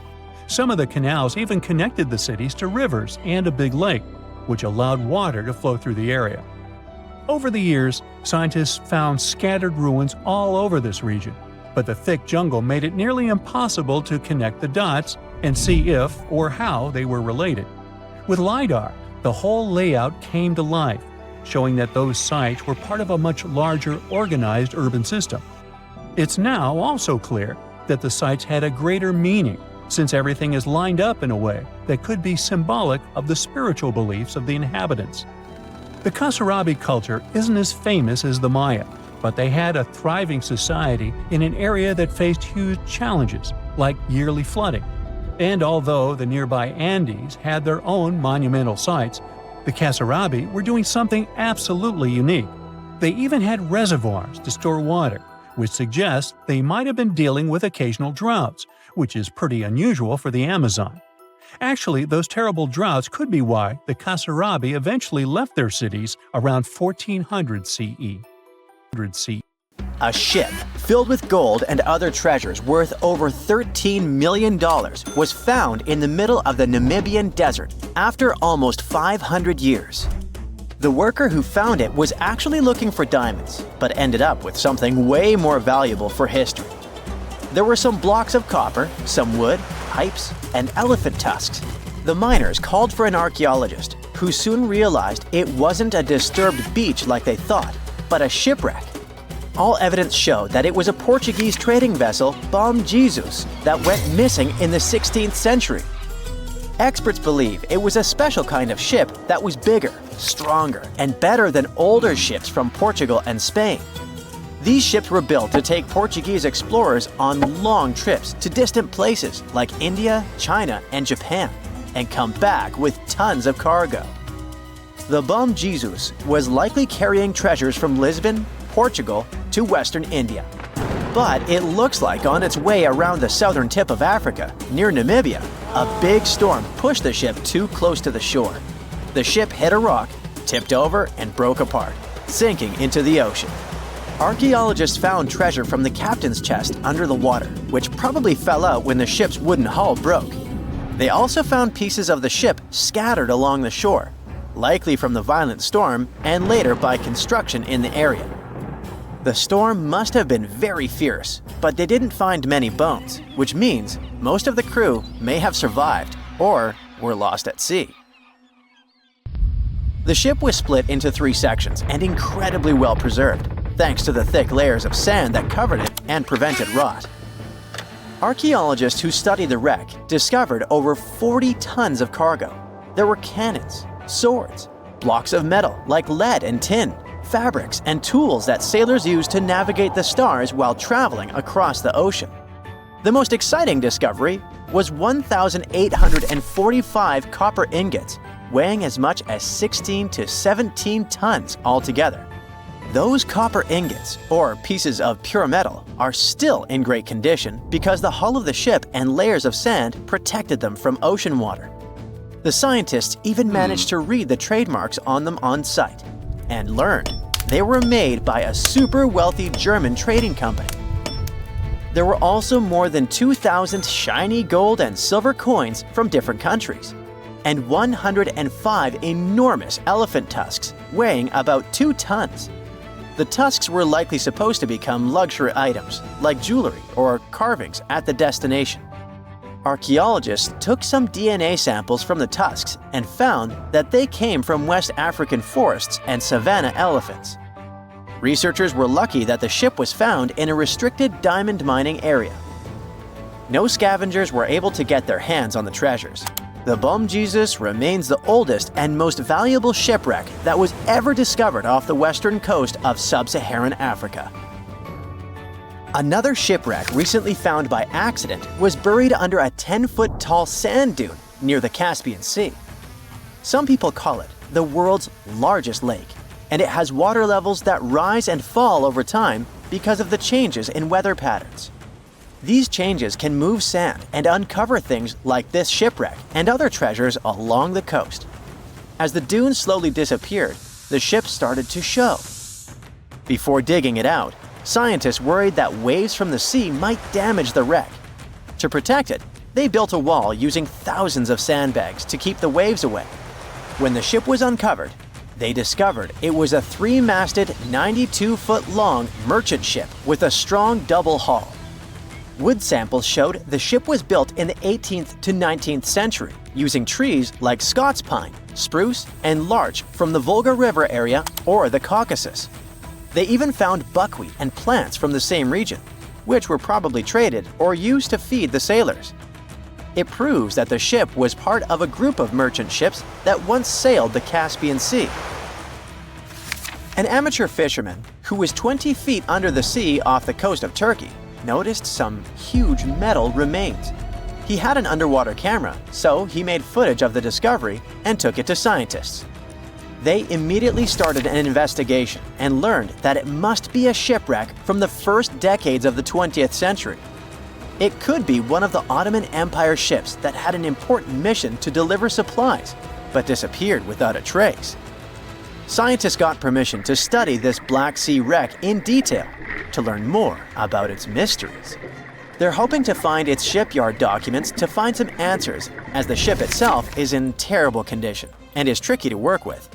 Some of the canals even connected the cities to rivers and a big lake, which allowed water to flow through the area. Over the years, scientists found scattered ruins all over this region, but the thick jungle made it nearly impossible to connect the dots and see if or how they were related. With LiDAR, the whole layout came to life, showing that those sites were part of a much larger organized urban system. It's now also clear that the sites had a greater meaning, since everything is lined up in a way that could be symbolic of the spiritual beliefs of the inhabitants. The Kasarabi culture isn't as famous as the Maya, but they had a thriving society in an area that faced huge challenges, like yearly flooding. And although the nearby Andes had their own monumental sites, the Kasarabi were doing something absolutely unique. They even had reservoirs to store water, which suggests they might have been dealing with occasional droughts, which is pretty unusual for the Amazon. Actually, those terrible droughts could be why the Kasarabi eventually left their cities around 1400 CE. A ship filled with gold and other treasures worth over $13 million was found in the middle of the Namibian desert after almost 500 years. The worker who found it was actually looking for diamonds, but ended up with something way more valuable for history. There were some blocks of copper, some wood, pipes, and elephant tusks. The miners called for an archaeologist, who soon realized it wasn't a disturbed beach like they thought, but a shipwreck. All evidence showed that it was a Portuguese trading vessel, Bom Jesus, that went missing in the 16th century. Experts believe it was a special kind of ship that was bigger, stronger, and better than older ships from Portugal and Spain. These ships were built to take Portuguese explorers on long trips to distant places like India, China, and Japan, and come back with tons of cargo. The Bom Jesus was likely carrying treasures from Lisbon, Portugal, to Western India. But it looks like on its way around the southern tip of Africa, near Namibia, a big storm pushed the ship too close to the shore. The ship hit a rock, tipped over, and broke apart, sinking into the ocean. Archaeologists found treasure from the captain's chest under the water, which probably fell out when the ship's wooden hull broke. They also found pieces of the ship scattered along the shore, likely from the violent storm and later by construction in the area. The storm must have been very fierce, but they didn't find many bones, which means most of the crew may have survived or were lost at sea. The ship was split into 3 sections and incredibly well preserved, thanks to the thick layers of sand that covered it and prevented rot. Archaeologists who studied the wreck discovered over 40 tons of cargo. There were cannons, swords, blocks of metal like lead and tin, fabrics, and tools that sailors used to navigate the stars while traveling across the ocean. The most exciting discovery was 1,845 copper ingots, weighing as much as 16 to 17 tons altogether. Those copper ingots, or pieces of pure metal, are still in great condition because the hull of the ship and layers of sand protected them from ocean water. The scientists even managed to read the trademarks on them on site and learned they were made by a super wealthy German trading company. There were also more than 2,000 shiny gold and silver coins from different countries, and 105 enormous elephant tusks weighing about 2 tons. The tusks were likely supposed to become luxury items like jewelry or carvings at the destination. Archaeologists took some DNA samples from the tusks and found that they came from West African forests and savanna elephants. Researchers were lucky that the ship was found in a restricted diamond mining area. No scavengers were able to get their hands on the treasures. The Bom Jesus remains the oldest and most valuable shipwreck that was ever discovered off the western coast of sub-Saharan Africa. Another shipwreck recently found by accident was buried under a 10-foot tall sand dune near the Caspian Sea. Some people call it the world's largest lake, and it has water levels that rise and fall over time because of the changes in weather patterns. These changes can move sand and uncover things like this shipwreck and other treasures along the coast. As the dune slowly disappeared, the ship started to show. Before digging it out, scientists worried that waves from the sea might damage the wreck. To protect it, they built a wall using thousands of sandbags to keep the waves away. When the ship was uncovered, they discovered it was a 3-masted, 92-foot-long merchant ship with a strong double hull. Wood samples showed the ship was built in the 18th to 19th century using trees like Scots pine, spruce, and larch from the Volga River area or the Caucasus. They even found buckwheat and plants from the same region, which were probably traded or used to feed the sailors. It proves that the ship was part of a group of merchant ships that once sailed the Caspian Sea. An amateur fisherman who was 20 feet under the sea off the coast of Turkey noticed some huge metal remains. He had an underwater camera, so he made footage of the discovery and took it to scientists. They immediately started an investigation and learned that it must be a shipwreck from the first decades of the 20th century. It could be one of the Ottoman Empire ships that had an important mission to deliver supplies, but disappeared without a trace. Scientists got permission to study this Black Sea wreck in detail to learn more about its mysteries. They're hoping to find its shipyard documents to find some answers, as the ship itself is in terrible condition and is tricky to work with.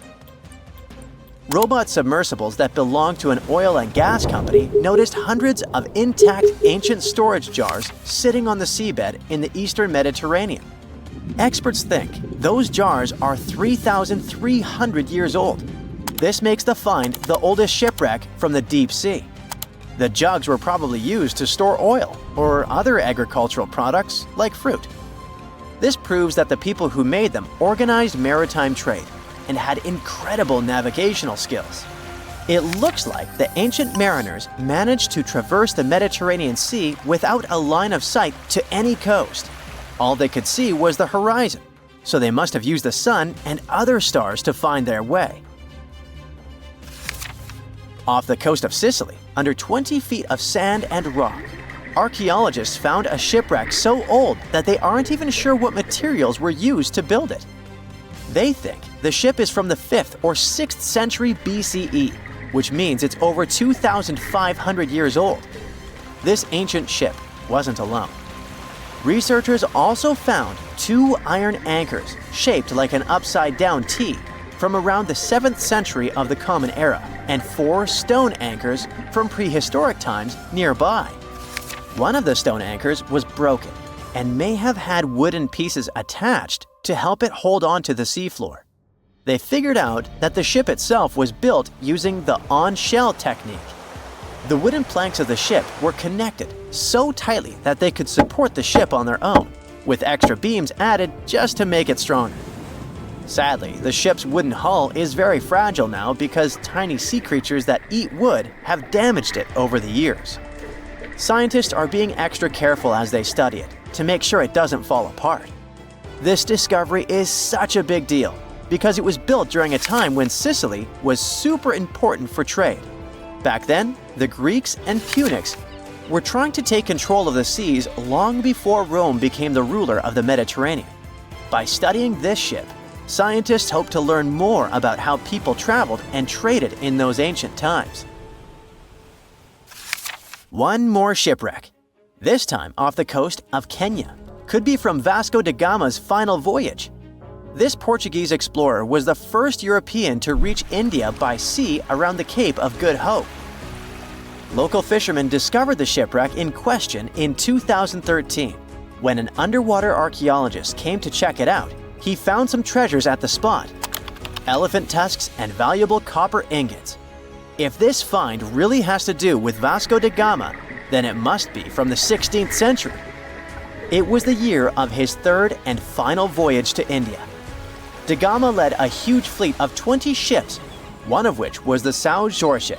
Robot submersibles that belong to an oil and gas company noticed hundreds of intact ancient storage jars sitting on the seabed in the eastern Mediterranean. Experts think those jars are 3,300 years old. This makes the find the oldest shipwreck from the deep sea. The jugs were probably used to store oil or other agricultural products like fruit. This proves that the people who made them organized maritime trade, and had incredible navigational skills. It looks like the ancient mariners managed to traverse the Mediterranean Sea without a line of sight to any coast. All they could see was the horizon, so they must have used the sun and other stars to find their way. Off the coast of Sicily, under 20 feet of sand and rock, archaeologists found a shipwreck so old that they aren't even sure what materials were used to build it. They think the ship is from the 5th or 6th century BCE, which means it's over 2,500 years old. This ancient ship wasn't alone. Researchers also found 2 iron anchors shaped like an upside-down T from around the 7th century of the Common Era, and 4 stone anchors from prehistoric times nearby. One of the stone anchors was broken and may have had wooden pieces attached to help it hold on to the seafloor. They figured out that the ship itself was built using the on-shell technique. The wooden planks of the ship were connected so tightly that they could support the ship on their own, with extra beams added just to make it stronger. Sadly, the ship's wooden hull is very fragile now because tiny sea creatures that eat wood have damaged it over the years. Scientists are being extra careful as they study it to make sure it doesn't fall apart. This discovery is such a big deal because it was built during a time when Sicily was super important for trade. Back then, the Greeks and Punics were trying to take control of the seas long before Rome became the ruler of the Mediterranean. By studying this ship, scientists hope to learn more about how people traveled and traded in those ancient times. One more shipwreck, this time off the coast of Kenya. Could be from Vasco da Gama's final voyage. This Portuguese explorer was the first European to reach India by sea around the Cape of Good Hope. Local fishermen discovered the shipwreck in question in 2013. When an underwater archaeologist came to check it out, he found some treasures at the spot: elephant tusks and valuable copper ingots. If this find really has to do with Vasco da Gama, then it must be from the 16th century. It was the year of his 3rd and final voyage to India. Da Gama led a huge fleet of 20 ships, one of which was the São Jorge.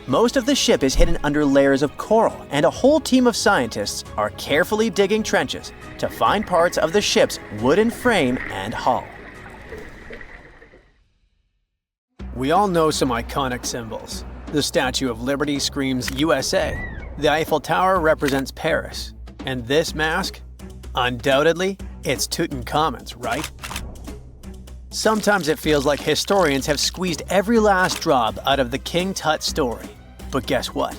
Most of the ship is hidden under layers of coral, and a whole team of scientists are carefully digging trenches to find parts of the ship's wooden frame and hull. We all know some iconic symbols. The Statue of Liberty screams USA. The Eiffel Tower represents Paris. And this mask? Undoubtedly, it's Tutankhamun's, right? Sometimes it feels like historians have squeezed every last drop out of the King Tut story. But guess what?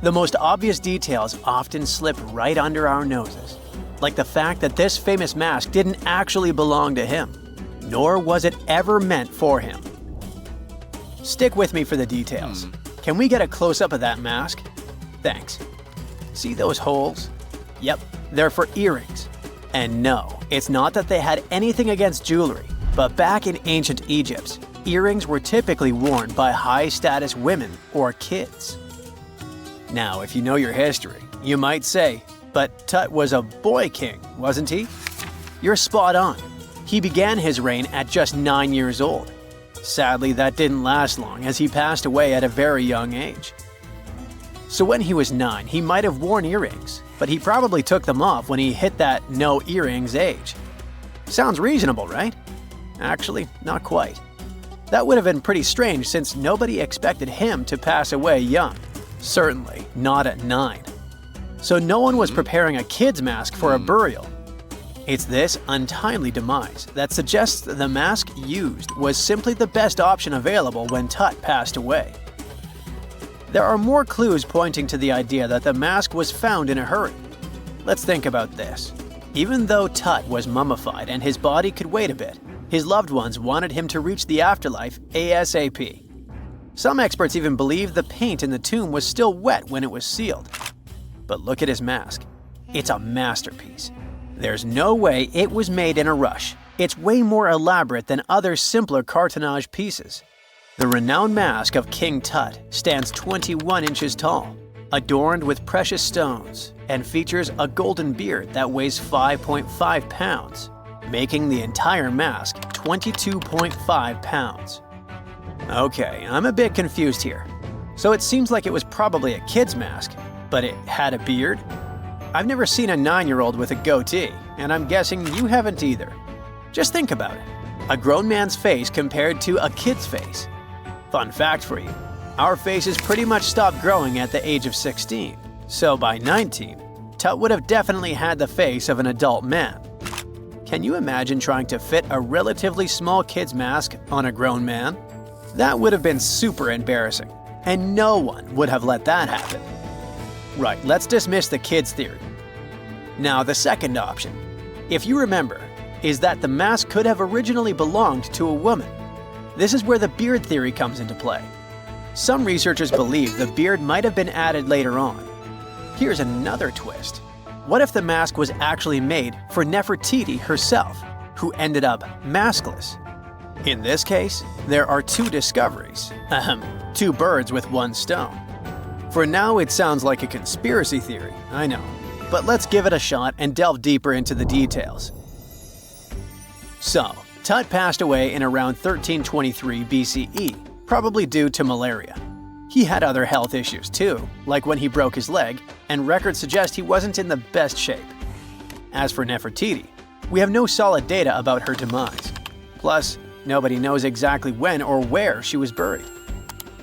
The most obvious details often slip right under our noses. Like the fact that this famous mask didn't actually belong to him, nor was it ever meant for him. Stick with me for the details. Can we get a close-up of that mask? Thanks. See those holes? Yep, they're for earrings. And no, it's not that they had anything against jewelry, but back in ancient Egypt, earrings were typically worn by high-status women or kids. Now, if you know your history, you might say, but Tut was a boy king, wasn't he? You're spot on. He began his reign at just 9 years old. Sadly, that didn't last long as he passed away at a very young age. So when he was 9, he might have worn earrings, but he probably took them off when he hit that no earrings age. Sounds reasonable, right? Actually, not quite. That would have been pretty strange since nobody expected him to pass away young. Certainly not at 9. So no one was preparing a kid's mask for a burial. It's this untimely demise that suggests the mask used was simply the best option available when Tut passed away. There are more clues pointing to the idea that the mask was found in a hurry. Let's think about this. Even though Tut was mummified and his body could wait a bit, his loved ones wanted him to reach the afterlife ASAP. Some experts even believe the paint in the tomb was still wet when it was sealed. But look at his mask. It's a masterpiece. There's no way it was made in a rush. It's way more elaborate than other simpler cartonnage pieces. The renowned mask of King Tut stands 21 inches tall, adorned with precious stones, and features a golden beard that weighs 5.5 pounds, making the entire mask 22.5 pounds. Okay, I'm a bit confused here. So it seems like it was probably a kid's mask, but it had a beard? I've never seen a 9-year-old with a goatee, and I'm guessing you haven't either. Just think about it. A grown man's face compared to a kid's face. Fun fact for you, our faces pretty much stopped growing at the age of 16, so by 19, Tut would have definitely had the face of an adult man. Can you imagine trying to fit a relatively small kid's mask on a grown man? That would have been super embarrassing, and no one would have let that happen. Right, let's dismiss the kid's theory. Now the second option, if you remember, is that the mask could have originally belonged to a woman. This is where the beard theory comes into play. Some researchers believe the beard might have been added later on. Here's another twist. What if the mask was actually made for Nefertiti herself, who ended up maskless? In this case, there are two discoveries. Two birds with one stone. For now, it sounds like a conspiracy theory, I know. But let's give it a shot and delve deeper into the details. So, Tut passed away in around 1323 BCE, probably due to malaria. He had other health issues too, like when he broke his leg, and records suggest he wasn't in the best shape. As for Nefertiti, we have no solid data about her demise. Plus, nobody knows exactly when or where she was buried.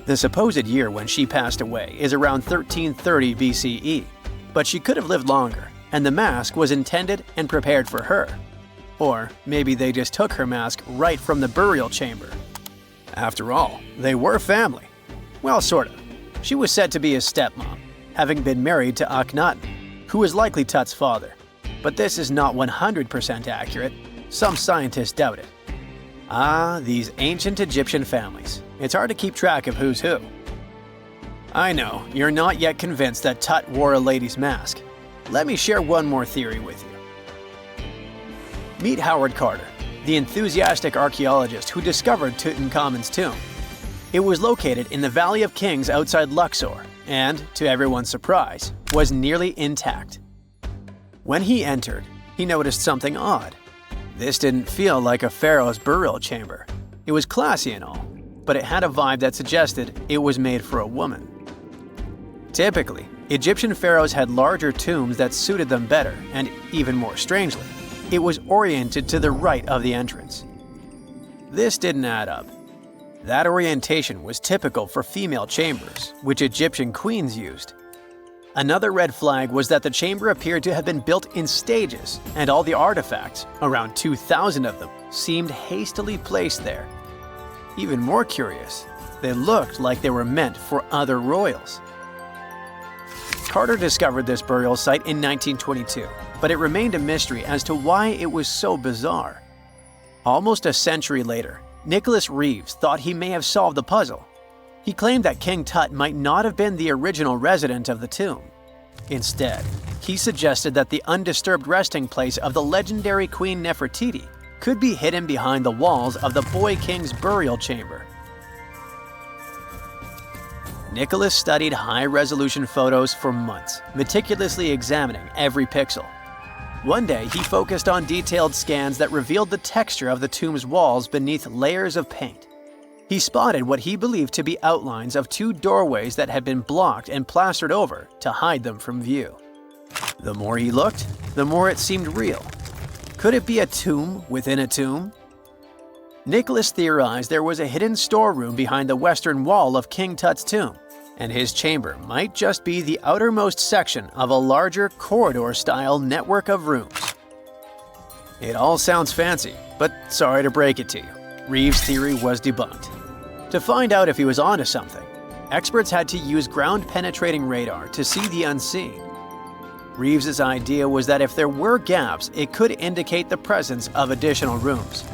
The supposed year when she passed away is around 1330 BCE, but she could have lived longer, and the mask was intended and prepared for her. Or maybe they just took her mask right from the burial chamber. After all, they were family. Well, sort of. She was said to be his stepmom, having been married to Akhenaten, who was likely Tut's father. But this is not 100% accurate. Some scientists doubt it. Ah, these ancient Egyptian families. It's hard to keep track of who's who. I know, you're not yet convinced that Tut wore a lady's mask. Let me share one more theory with you. Meet Howard Carter, the enthusiastic archaeologist who discovered Tutankhamun's tomb. It was located in the Valley of Kings outside Luxor and, to everyone's surprise, was nearly intact. When he entered, he noticed something odd. This didn't feel like a pharaoh's burial chamber. It was classy and all, but it had a vibe that suggested it was made for a woman. Typically, Egyptian pharaohs had larger tombs that suited them better, and even more strangely, it was oriented to the right of the entrance. This didn't add up. That orientation was typical for female chambers, which Egyptian queens used. Another red flag was that the chamber appeared to have been built in stages, and all the artifacts, around 2,000 of them, seemed hastily placed there. Even more curious, they looked like they were meant for other royals. Carter discovered this burial site in 1922, but it remained a mystery as to why it was so bizarre. Almost a century later, Nicholas Reeves thought he may have solved the puzzle. He claimed that King Tut might not have been the original resident of the tomb. Instead, he suggested that the undisturbed resting place of the legendary Queen Nefertiti could be hidden behind the walls of the boy king's burial chamber. Nicholas studied high-resolution photos for months, meticulously examining every pixel. One day, he focused on detailed scans that revealed the texture of the tomb's walls beneath layers of paint. He spotted what he believed to be outlines of two doorways that had been blocked and plastered over to hide them from view. The more he looked, the more it seemed real. Could it be a tomb within a tomb? Nicholas theorized there was a hidden storeroom behind the western wall of King Tut's tomb, and his chamber might just be the outermost section of a larger corridor-style network of rooms. It all sounds fancy, but sorry to break it to you, Reeves' theory was debunked. To find out if he was onto something, experts had to use ground-penetrating radar to see the unseen. Reeves' idea was that if there were gaps, it could indicate the presence of additional rooms.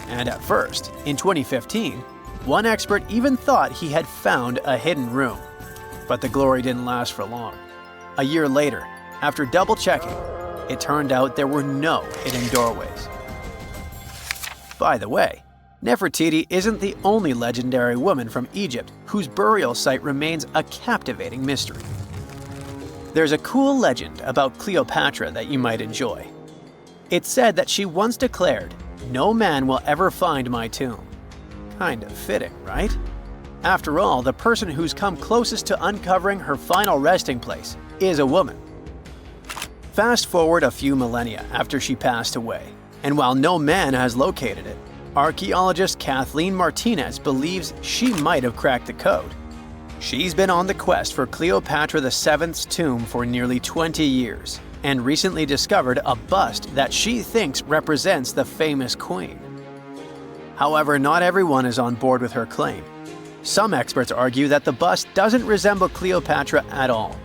And at first, in 2015, one expert even thought he had found a hidden room. But the glory didn't last for long. A year later, after double-checking, it turned out there were no hidden doorways. By the way, Nefertiti isn't the only legendary woman from Egypt whose burial site remains a captivating mystery. There's a cool legend about Cleopatra that you might enjoy. It's said that she once declared, "No man will ever find my tomb." Kind of fitting, right? After all, the person who's come closest to uncovering her final resting place is a woman. Fast forward a few millennia after she passed away, and while no man has located it, archaeologist Kathleen Martinez believes she might have cracked the code. She's been on the quest for Cleopatra VII's tomb for nearly 20 years, and recently discovered a bust that she thinks represents the famous queen. However, not everyone is on board with her claim. Some experts argue that the bust doesn't resemble Cleopatra at all.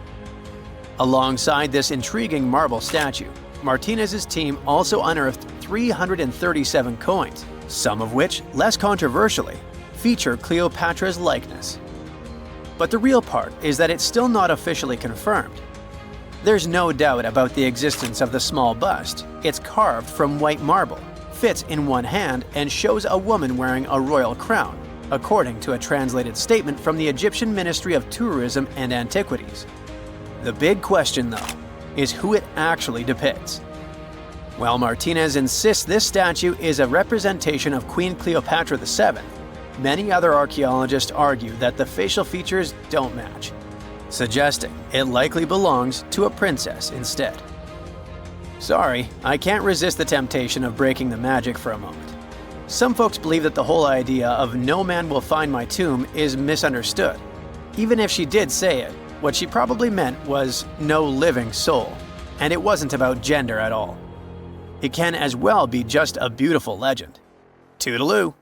Alongside this intriguing marble statue, Martinez's team also unearthed 337 coins, some of which, less controversially, feature Cleopatra's likeness. But the real part is that it's still not officially confirmed. There's no doubt about the existence of the small bust. It's carved from white marble, fits in one hand, and shows a woman wearing a royal crown, according to a translated statement from the Egyptian Ministry of Tourism and Antiquities. The big question, though, is who it actually depicts. While Martinez insists this statue is a representation of Queen Cleopatra VII, many other archaeologists argue that the facial features don't match, suggesting it likely belongs to a princess instead. Sorry, I can't resist the temptation of breaking the magic for a moment. Some folks believe that the whole idea of "no man will find my tomb" is misunderstood. Even if she did say it, what she probably meant was "no living soul," and it wasn't about gender at all. It can as well be just a beautiful legend. Toodaloo!